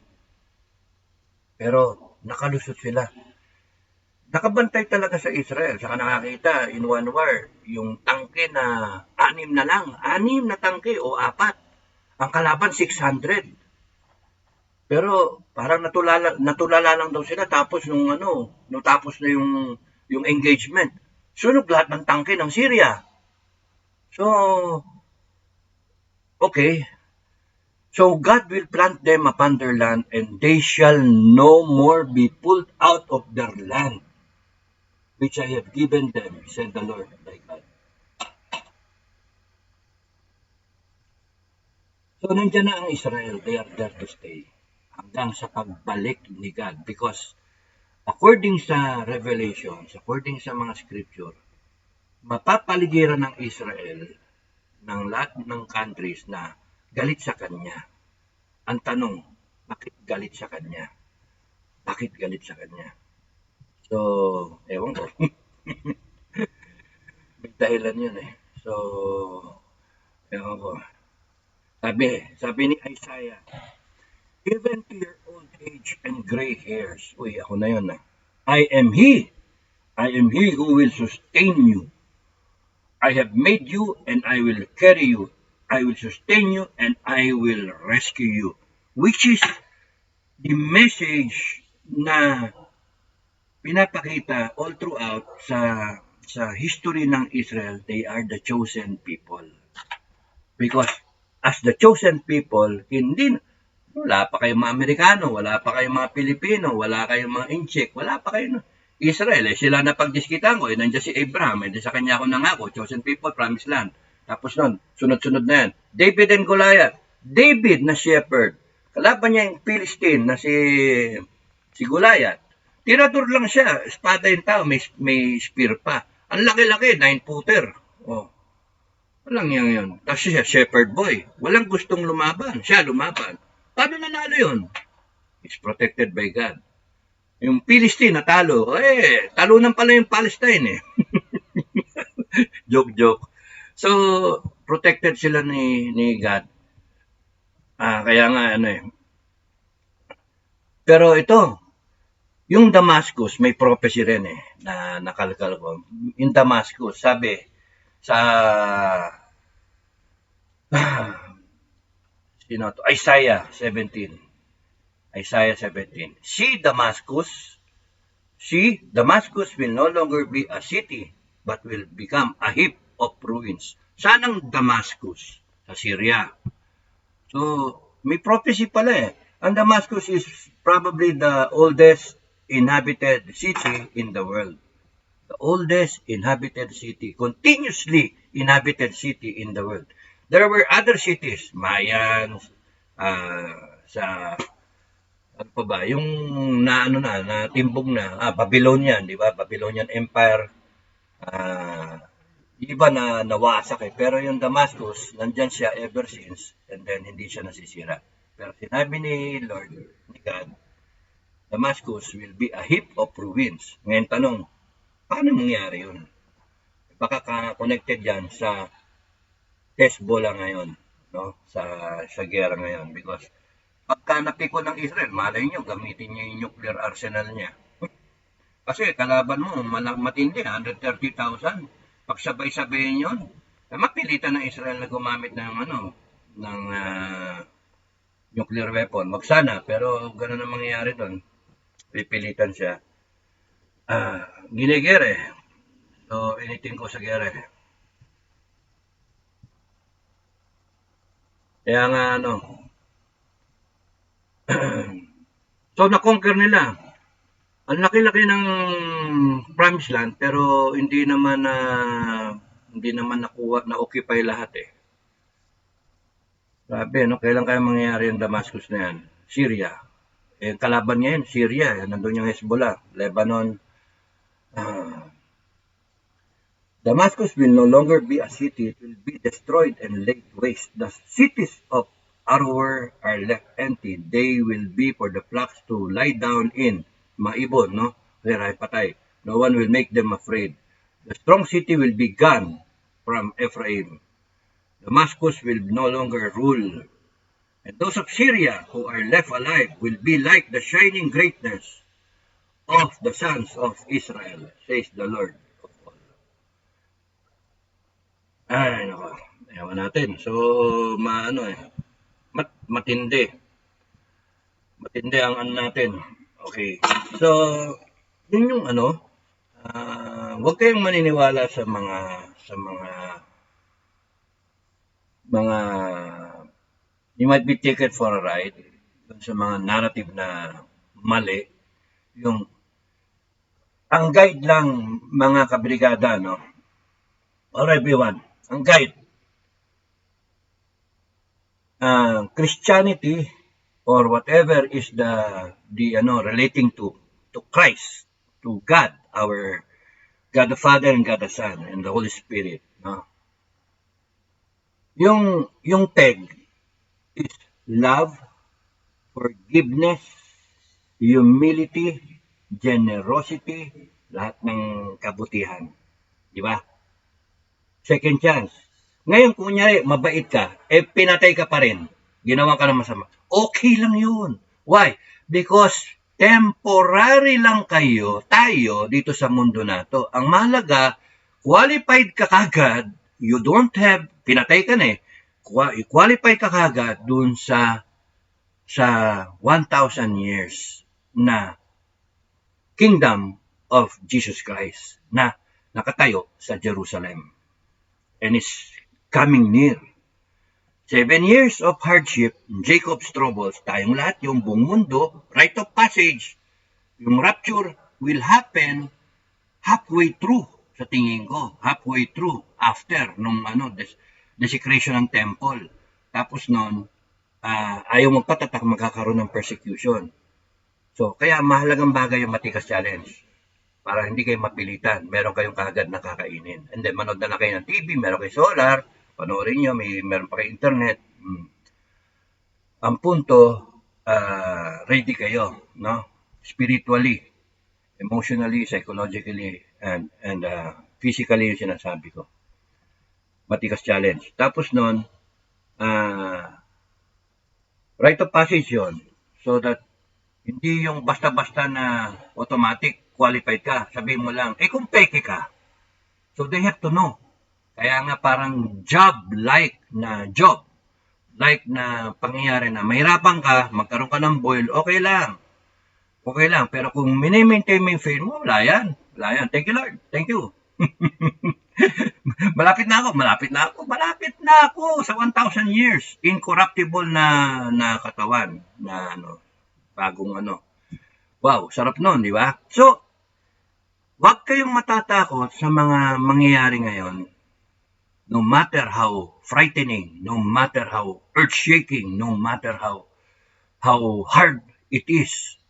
Pero nakalusot sila. Nakabantay talaga sa Israel. Saka nakakita in one war, yung tangke na 6 na lang. 6 na tangke o 4. Ang kalaban 600. Pero parang natulala lang daw sila tapos nung tapos na yung engagement. Sunog lahat ng tangke ng Syria. So, okay. So God will plant them upon their land, and they shall no more be pulled out of their land, which I have given them, said the Lord thy God. So nandiyan na ang Israel, they are there to stay hanggang sa pagbalik ni God, because according sa Revelations, according sa mga scripture, mapapaligiran ng Israel ng lahat ng countries na galit sa kanya. Ang tanong, bakit galit sa kanya? Bakit galit sa kanya? So, ewan ko. May dahilan yun eh. So, ewan ko. Sabi ni Isaiah, even to your old age and gray hairs. Uy, ako na yun. I am He who will sustain you. I have made you and I will carry you. I will sustain you and I will rescue you. Which is the message na pinapakita all throughout sa history ng Israel. They are the chosen people. Because as the chosen people, wala pa kayong mga Amerikano, wala pa kayong mga Pilipino, wala kayong mga Inchik, wala pa kayong Israel. Sila na pagdiskitan ko, nandiyan si Abraham, sa kanya ako nangako, chosen people, promised land. Tapos nun, sunod-sunod na yan. David and Goliath. David na shepherd. Kalaban niya yung Philistine na si Goliath. Tirador lang siya. Espada yung tao. May spear pa. Ang laki-laki. 9-footer. Oh. Walang yun. Tapos siya, shepherd boy. Walang gustong lumaban. Siya lumaban. Paano nanalo yun? He's protected by God. Yung Philistine natalo. Talunan pala yung Palestine eh. Joke. So, protected sila ni God. Kaya nga Pero ito, yung Damascus, may prophecy rin na nakalkal ko. In Damascus, sabi sa Isaiah 17. See Damascus will no longer be a city, but will become a heap of ruins. Saan ang Damascus? Sa Syria. So, may prophecy pala Ang Damascus is probably the oldest inhabited city in the world. The oldest inhabited city, continuously inhabited city in the world. There were other cities, Mayans, ano pa ba, yung natimbog na, Babylonian, di ba? Babylonian Empire, iba na nawasak Pero yung Damascus, nandyan siya ever since, and then hindi siya nasisira. Pero sinabi ni Lord, ni God, Damascus will be a heap of ruins. Ngayon tanong, paano mangyari yun? Baka connected yan sa Hezbollah ngayon, no? Sa gera ngayon. Because pagka napiko ng Israel, malay nyo, gamitin niya yung nuclear arsenal niya. Kasi kalaban mo, matindi, 130,000. Pag sabay-sabayin yun, mapilitan ng Israel na gumamit ng nuclear weapon. Wag sana, pero gano'n ang mangyayari doon. Pipilitan siya. Ginigere. So, anything ko sa gere. Kaya nga, so, na-conquer nila. Ang laki-laki ng promised land, pero hindi naman na-occupy lahat Grabe, kailan kaya mangyayari yung Damascus na yan? Syria. Kalaban niya yun, Syria. Nandun yung Hezbollah, Lebanon. Damascus will no longer be a city. It will be destroyed and laid waste. The cities of Aroer are left empty. They will be for the flocks to lie down in. Mga ibon, no? Kaya patay. No one will make them afraid. The strong city will be gone from Ephraim. Damascus will no longer rule. And those of Syria who are left alive will be like the shining greatness of the sons of Israel, says the Lord of all. Ay, nako. Ewan natin. So, maano matindi. Matindi ang ano natin. Okay. So, yun yung huwag kayong maniniwala sa mga you might be taken for a ride dun sa mga narrative na mali. Yung ang guide lang mga kabrigada, no? Or everyone, ang guide, Christianity or whatever is the relating to Christ, to God, our God the Father and God the Son and the Holy Spirit, no? Yung peg is love, forgiveness, humility, generosity, lahat ng kabutihan. Di ba? Second chance. Ngayon, kunyari, mabait ka, pinatay ka pa rin. Ginawa ka ng masama. Okay lang yun. Why? Because temporary lang tayo dito sa mundo na to. Ang mahalaga, qualified ka kagad, you don't have, pinatay ka na qualified ka kagad dun sa 1,000 years na kingdom of Jesus Christ na nakatayo sa Jerusalem. And it's coming near. 7 years of hardship, Jacob's troubles, tayong lahat, yung buong mundo, rite of passage, yung rapture will happen halfway through, sa tingin ko, halfway through, after, nung desecration ng temple. Tapos nun, ayaw magpatatak, magkakaroon ng persecution. So, kaya mahalagang bagay yung Matikas Challenge. Para hindi kayo mapilitan. Meron kayong kagad na kakainin. And then, manood na lang kayo ng TV, meron kayo solar, panoorin nyo, meron pa kayo internet. Ang punto, ready kayo, no? Spiritually, emotionally, psychologically, and physically yung sinasabi ko. Matikas Challenge. Tapos nun, rite of passage yun. So that, hindi yung basta-basta na automatic qualified ka. Sabihin mo lang, kung peke ka. So they have to know. Kaya nga parang job-like na job. Like na pangyayari na mahirapan ka, magkaroon ka ng boil, okay lang. Okay lang. Pero kung mini-maintain mo yung faith mo, wala yan. Wala yan. Thank you, Lord. Thank you. Malapit na ako sa 1,000 years. Incorruptible na katawan na bagong Wow, sarap nun, di ba? So, wag kayong matatakot sa mga mangyayari ngayon. No matter how frightening, no matter how earth-shaking, no matter how hard it is,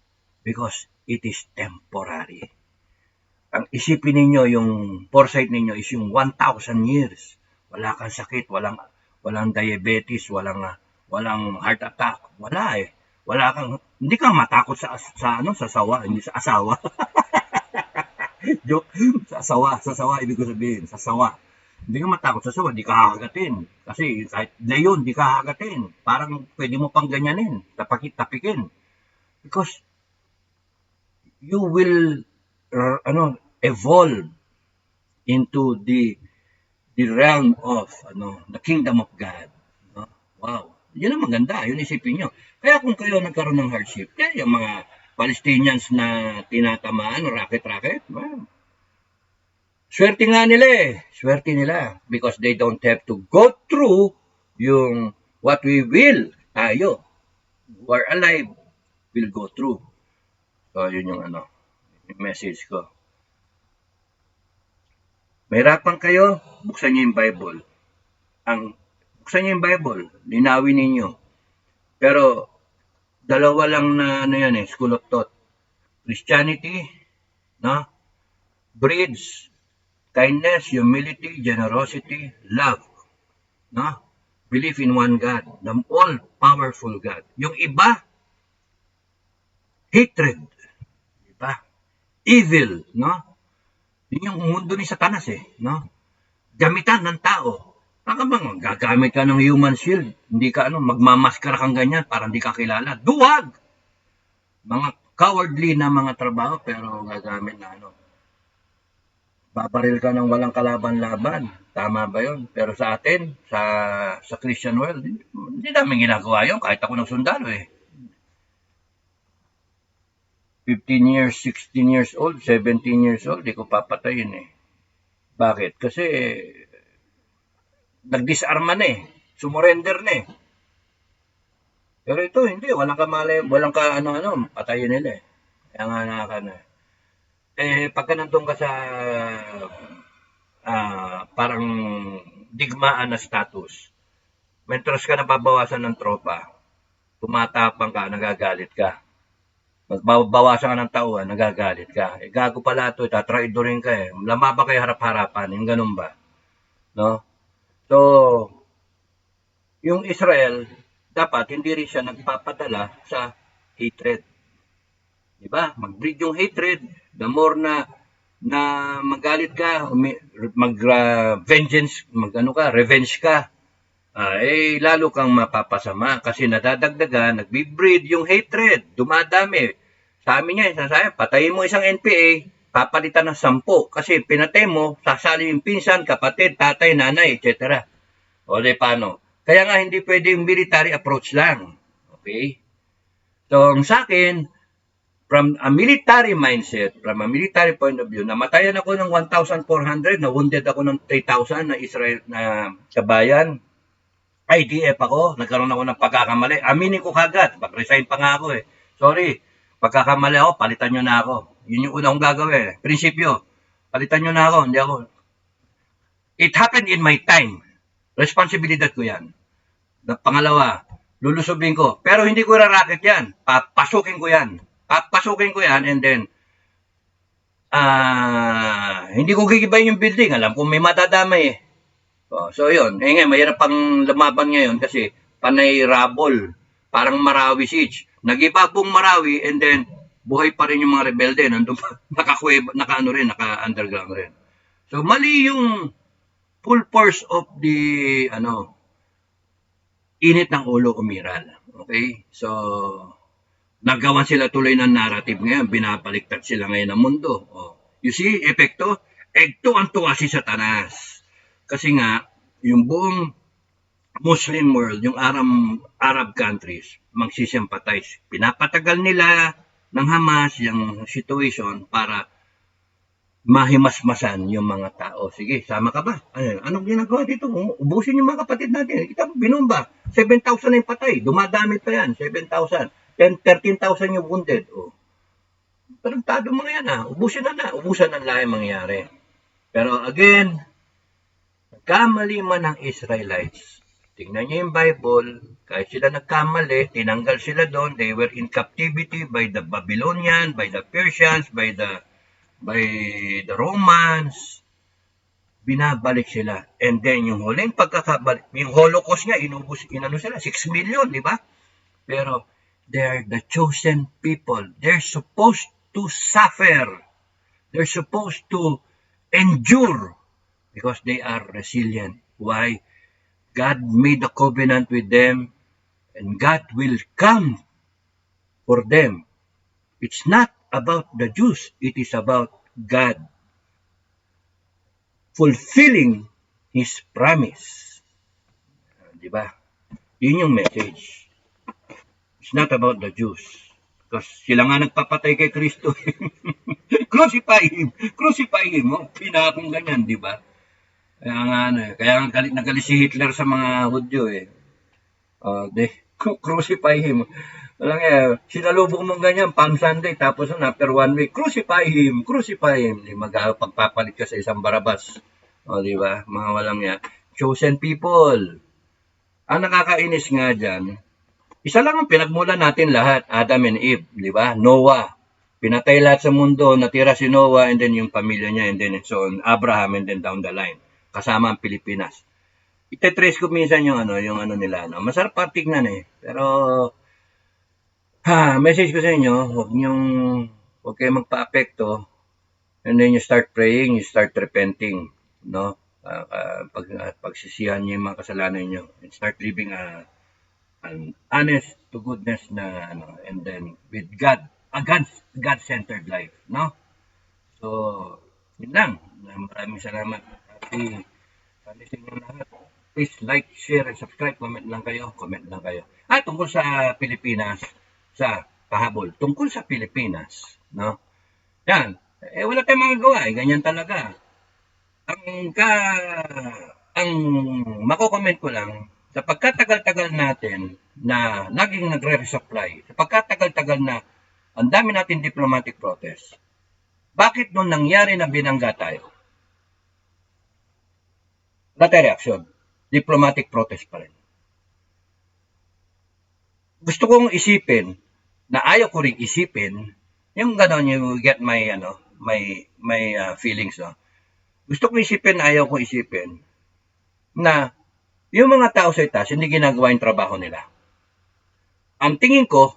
because it is temporary. Ang isipin ninyo, yung foresight ninyo is yung 1,000 years. Wala kang sakit, walang diabetes, walang heart attack. Wala eh. Hindi kang matakot sa sawa, hindi sa asawa. Joke, sa sawa, ibig ko sabihin, sa sawa. Hindi ka matakot sa sawa, hindi ka hahagatin. Kasi kahit leon, hindi ka hahagatin. Parang pwede mo pang ganyanin, tapikin. Because you will evolve into the realm of the kingdom of God. Wow. Yun ang maganda, yun isipin nyo. Kaya kung kayo nagkaroon ng hardship, kaya yung mga Palestinians na tinatamaan, racket, wow. Swerte nila. Because they don't have to go through yung what we will, tayo, who are alive, will go through. So, yun yung yung message ko. Mahirapan kayo, buksan nyo yung Bible. Buksan nyo yung Bible, linawin ninyo. Pero, dalawa lang na school of thought. Christianity, breeds kindness, humility, generosity, love. Belief in one God, the all-powerful God. Yung iba, hatred. Diba? Evil, Yun yung mundo ni Satanas Gamitan ng tao. Baka bang gagamit ka ng human shield, hindi ka magmamaskara kang ganyan para hindi ka kilala. Duwag! Mga cowardly na mga trabaho pero gagamit na Babaril ka ng walang kalaban-laban. Tama ba yun? Pero sa atin, sa Christian world, hindi namin ginagawa yun kahit ako ng sundalo eh. 15 years, 16 years old, 17 years old, di ko papatayin eh. Bakit? Kasi nag-disarma na eh. Sumurrender na eh. Pero ito, hindi. Walang kamali, walang ka ano-ano, patayin nila eh. Kaya nga nakakana. Pagka nandun ka sa parang digmaan na status, mentros ka nababawasan ng tropa, tumatapang ka, nagagalit ka. Magbabawasan ka ng tauhan, nagagalit ka. Gago pala ito, tatraidorin ka eh. Lamaba kayo harap-harapan, yung ganun ba? No? So, yung Israel, dapat hindi rin siya nagpapadala sa hatred. Diba? Mag-breed yung hatred, the more na magalit ka, vengeance, revenge ka, lalo kang mapapasama kasi nadadagdagan, nagbi-breed yung hatred, dumadami. Sa amin niya, sasabi, patayin mo isang NPA, papalitan ng 10 kasi pinatay mo, sasali yung pinsan, kapatid, tatay, nanay, etc. O di paano? Kaya nga hindi pwede yung military approach lang. Okay? So, sa akin, from a military mindset, from a military point of view, namatayan ako ng 1,400, na-wounded ako ng 3,000 na Israel na kabayan. IDF ako, nagkaroon ako ng pagkakamali. Aminin ko kagad, mag-resign pa nga ako eh. Sorry, pagkakamali ako, palitan nyo na ako. Yun yung una kong gagawin. Prinsipyo, palitan nyo na ako, hindi ako. It happened in my time. Responsibilidad ko yan. Pangalawa, lulusubin ko. Pero hindi ko rarakit yan. Papasukin ko yan. And then, hindi ko gigibayin yung building. Alam ko may matadamay eh. So, yun. Ngayon, mayroon pang lumaban ngayon kasi panay rabol. Parang Marawi siege. Nag-iba pong Marawi and then, buhay pa rin yung mga rebelde. Nandun pa, naka-underground rin. So, mali yung full force of the, init ng ulo umiral. Okay? So, nagawan sila tuloy ng narrative ngayon. Binabaliktad sila ngayon ng mundo. You see, epekto? Tuwan-tuwa si Satanas. Kasi nga, yung buong Muslim world, yung Arab countries, magsisympathize. Pinapatagal nila ng Hamas yung situation para mahimasmasan yung mga tao. Sige, sama ka ba? Anong ginagawa dito? Ubusin yung mga kapatid natin. Kita mo, binomba. 7,000 na yung patay. Dumadami pa yan. 7,000. 13,000 yung wounded. Tarantado mga yan Ubusin Ubusan ng lahi mangyari. Pero again, nagkamali man ng Israelites. Tingnan niyo yung Bible. Kahit sila nagkamali, tinanggal sila doon. They were in captivity by the Babylonian, by the Persians, by the Romans. Binabalik sila. And then yung huling pagkakabalik, yung Holocaust nga, inano sila, 6 million, di ba? Pero they're the chosen people. They're supposed to suffer. They're supposed to endure because they are resilient. Why? God made a covenant with them and God will come for them. It's not about the Jews. It is about God fulfilling His promise. Diba? Yun yung message. It's not about the Jews. Because sila nga nagpapatay kay Kristo. Crucify Him. Crucify Him. Pinakong ganyan, di ba? Kaya nga nagalit si Hitler sa mga Hudyo eh. Crucify Him. Sinalubong mo ganyan, Palm Sunday, tapos after 1 week, crucify Him. Pagpapalit ka sa isang Barabas. Di ba? Mga walang chosen people. Ang nakakainis nga dyan, isa lang ang pinagmulan natin lahat, Adam and Eve, di ba? Noah. Pinatay lahat sa mundo, natira si Noah, and then yung pamilya niya, and then so on, Abraham, and then down the line. Kasama ang Pilipinas. Ite-trace ko minsan yung nila. Masarap patignan eh. Pero, message ko sa inyo, huwag kayong magpa-apekto, and then you start praying, you start repenting, no? Pagsisihan niyo yung mga kasalanan niyo, and start living an honest to goodness na and then with God, a God-centered life, no? So, Yun lang. Maraming salamat. Happy Sunday sa inyo lahat. Please like, share, and subscribe. Comment lang kayo. Comment lang kayo. Tungkol sa Pilipinas, sa pahabol. Tungkol sa Pilipinas, no? Yan. Wala tayong magagawa. Ganyan talaga. Ang ang mako-comment ko lang, sa pagkatagal-tagal natin na laging nagre-resupply, sa pagkatagal-tagal na ang dami natin diplomatic protest, bakit nung nangyari na binangga tayo? Wala tayong reaksyon. Diplomatic protest pa rin. Gusto kong isipin, na ayaw ko rin isipin, yung gano'n, you get my, feelings, no? Gusto kong isipin, ayaw kong isipin, na yung mga tao sa itaas, hindi ginagawa yung trabaho nila. Ang tingin ko,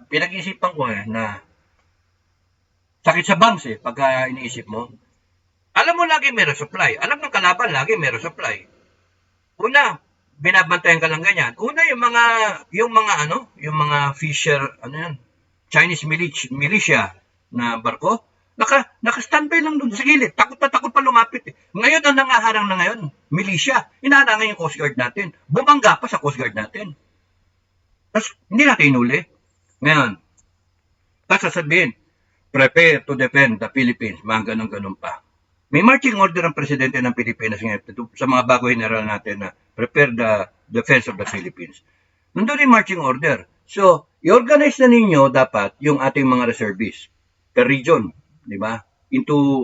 pinag-isipan ko na sakit sa bangs pagka iniisip mo. Alam mo lagi may resupply. Alam ng kalaban lagi may resupply. Una, binabantayan ka lang ganyan. Una yung mga fisher, Chinese militia na barko, naka-standby lang doon sa gilid. Takot pa lumapit. Ngayon ang nangaharang na ngayon, militia. Inaharangan yung Coast Guard natin. Bumangga pa sa Coast Guard natin. Tapos hindi natin inuli. Ngayon, tapos sasabihin, prepare to defend the Philippines. Mga ganun pa. May marching order ang presidente ng Pilipinas ngayon sa mga bago general natin na prepare the defense of the Philippines. Nandun yung marching order. So, i-organize na ninyo dapat yung ating mga reservists per region, di ba? Into,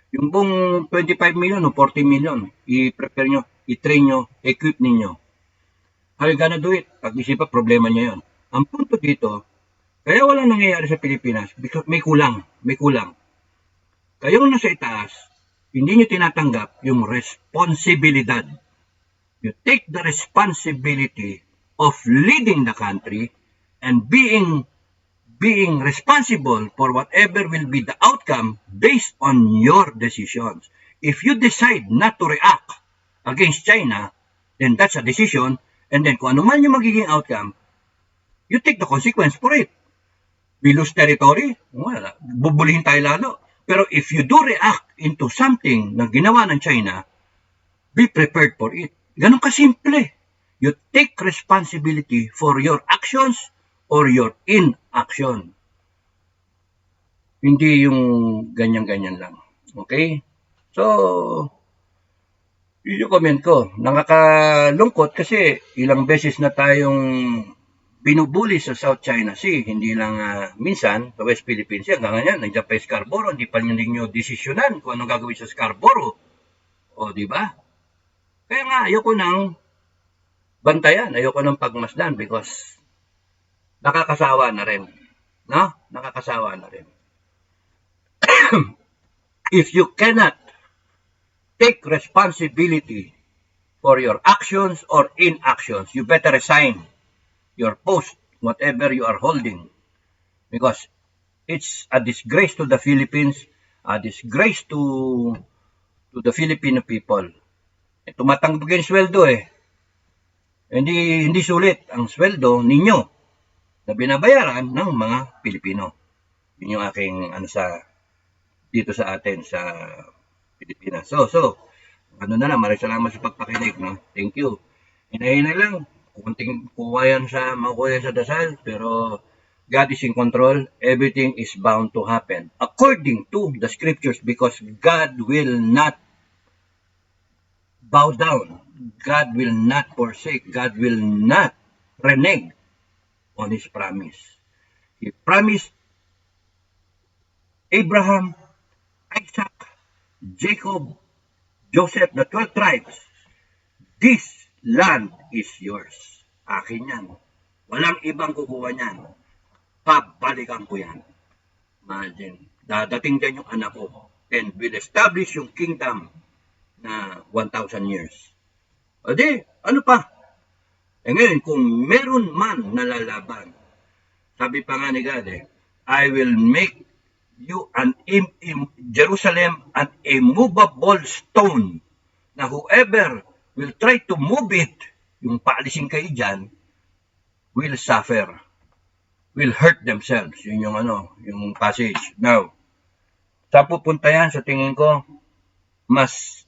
yung buong 25 million o 40 million, i-prepare nyo, i-train nyo, equip ninyo. How you gonna do it? Pag-isipan, problema nyo yun. Ang punto dito, kaya walang nangyayari sa Pilipinas because may kulang. Kayong nasa itaas, hindi nyo tinatanggap yung responsibilidad. You take the responsibility of leading the country and being responsible for whatever will be the outcome based on your decisions. If you decide not to react against China, then that's a decision, and then kung ano man yung magiging outcome, you take the consequence for it. We lose territory, wala, bubulihin tayo lalo. Pero if you do react into something na ginawa ng China, be prepared for it. Ganun kasimple. You take responsibility for your actions or your inaction. Hindi yung ganyan-ganyan lang. Okay? So, yun yung comment ko. Nakakalungkot kasi ilang beses na tayong binubuli sa South China Sea, hindi lang minsan sa West Philippines Sea, hanggang ngayon, nandiyan pa yung Scarborough, hindi pa ninyo desisyonan kung anong gagawin sa Scarborough. O, di ba? Kaya nga, ayoko nang bantayan, ayoko nang pagmasdan because nakakasawa na rin. No? Nakakasawa na rin. If you cannot take responsibility for your actions or inactions, you better resign your post, whatever you are holding, because it's a disgrace to the Philippines, a disgrace to the Filipino people. Tumatanggap kayo ng sweldo Hindi sulit ang sweldo ninyo na binabayaran ng mga Pilipino. Yun yung aking dito sa atin sa Pilipinas. So, maraming salamat sa pagpakinig, no? Thank you. Hinahinay lang. Kunting kuwayan makuha sa dasal, pero God is in control. Everything is bound to happen according to the scriptures because God will not bow down. God will not forsake. God will not renege on His promise. He promised Abraham, Isaac, Jacob, Joseph, the 12 tribes, this land is yours. Akin yan. Walang ibang kukuha niyan. Pabalikan ko yan. Imagine. Dadating dyan yung anak ko. And will establish yung kingdom na 1,000 years. O di, ano pa? Ngayon, kung meron man nalalaban, sabi pa nga ni God I will make you Jerusalem an immovable stone na whoever will try to move it, yung paalisin kayo dyan, will suffer, will hurt themselves. Yun yung yung passage. Now, Saan pupunta yan sa tingin ko? Mas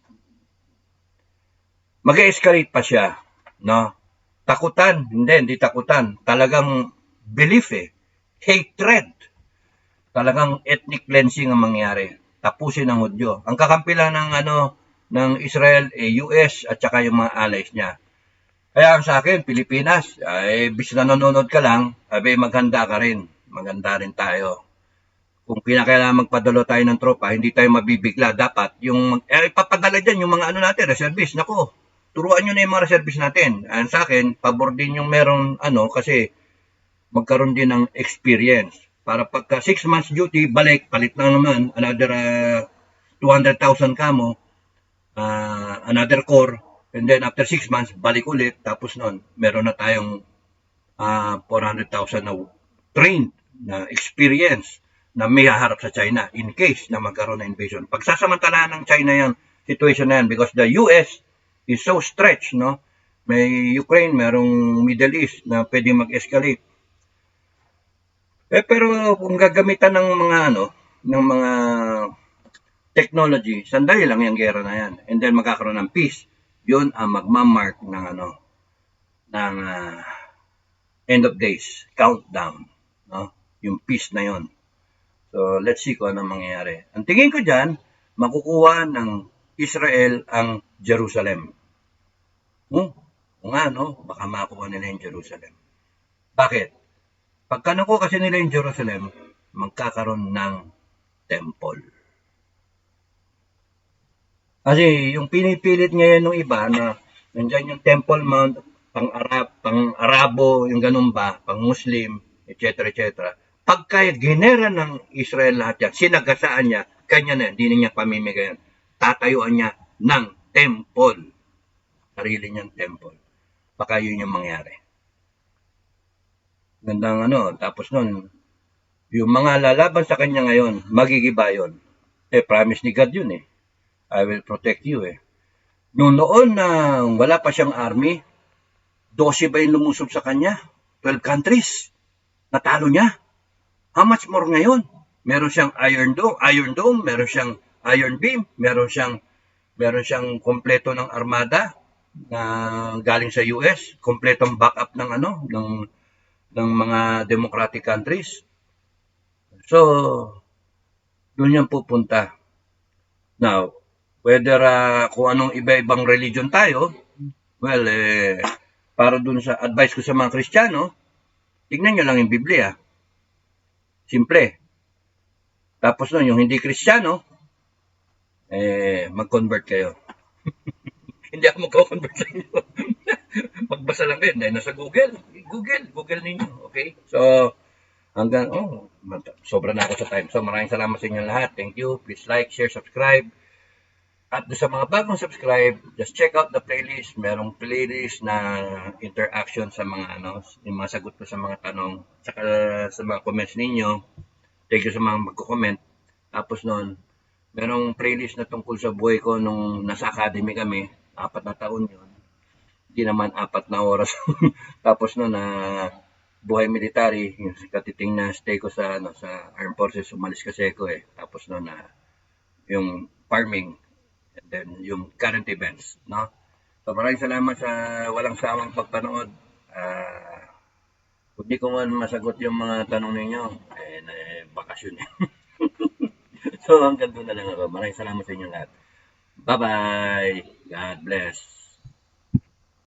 mag-escalate pa siya, no? Takutan, hindi takutan. Talagang belief hatred. Talagang ethnic cleansing ang mangyari. Tapusin ang Hudyo. Ang kakampi lang ng ng Israel US at saka yung mga allies niya. Kaya ang sa akin, Pilipinas, ay bis na nanonood ka lang, sabi maghanda ka rin. Maganda rin tayo. Kung kinakailangan magpadalo tayo ng tropa, hindi tayo mabibigla. Dapat yung ipapadala diyan yung mga natin, reservist. Nako, turuan niyo na yung mga reservist natin. Sa akin, pabor din yung merong kasi magkaroon din ng experience. Para pagka 6 months duty, balik, palit lang naman, another 200,000 kamo, another core, and then after 6 months, balik ulit, tapos noon, meron na tayong 400,000 na trained, na experience, na may haharap sa China in case na magkaroon ng invasion. Pagsasamantalahan ng China yung situation na yan because the US is so stretched, no? May Ukraine, merong Middle East na pwedeng mag-escalate. Pero kung gagamitan ng mga ng mga technology, sandali lang yung gera na yan. And then magkakaroon ng peace. Yun ang magmamark ng ng end of days, countdown, no? Yung peace na yon. So, let's see kung ano mangyayari. Ang tingin ko dyan, makukuha ng Israel ang Jerusalem. O nga, no? Baka makuha nila yung Jerusalem. Bakit? Pagka nakuha kasi nila yung Jerusalem, magkakaroon ng temple. Kasi yung pinipilit ngayon ng iba na nandyan yung Temple Mount, pang-Arabo, yung ganun ba, pang-Muslim, etc. etc. Pagka ginera ng Israel lahat yan, sinagasaan niya, kanya na, hindi niya pamimigayan. Tatayuan niya ng temple. Sarili niyang temple. Baka yun yung mangyari. Gandang tapos nun, yung mga lalaban sa kanya ngayon, magigiba yun. Promise ni God yun I will protect you Noon na wala pa siyang army, 12 ba yung lumusob sa kanya? 12 countries. Natalo niya. How much more ngayon? Meron siyang Iron Dome, meron siyang Iron Beam, meron siyang kompleto ng armada na galing sa US, kompletong backup ng ng mga democratic countries. So, doon yan pupunta. Now, whether kung anong iba-ibang religion tayo, well, para dun sa advice ko sa mga Kristiyano, tignan nyo lang yung Biblia. Simple. Tapos nun, yung hindi Kristiyano, mag-convert kayo. Hindi ako mag-convert sa inyo. Magbasa lang kayo. Dahil nasa Google. Google ninyo. Okay? So, hanggang, sobra na ako sa time. So, maraming salamat sa inyo lahat. Thank you. Please like, share, subscribe. At sa mga bagong subscribe, just check out the playlist. Merong playlist na interaction sa mga yung mga sagot ko sa mga tanong, saka sa mga comments ninyo. Thank you sa mga magko-comment. Tapos noon, merong playlist na tungkol sa buhay ko nung nasa academy kami. 4 na taon yun. Hindi naman 4 na oras. Tapos noon, buhay military, yung katiting na stay ko sa Armed Forces, umalis kasi ako Tapos noon, yung farming, and then yung current events, no? So maraming salamat sa walang sawang pagpanood. Kung di ko man masagot yung mga tanong ninyo, bakasyon So hanggang doon na lang ako. Maraming salamat sa inyo lahat. Bye-bye. God bless.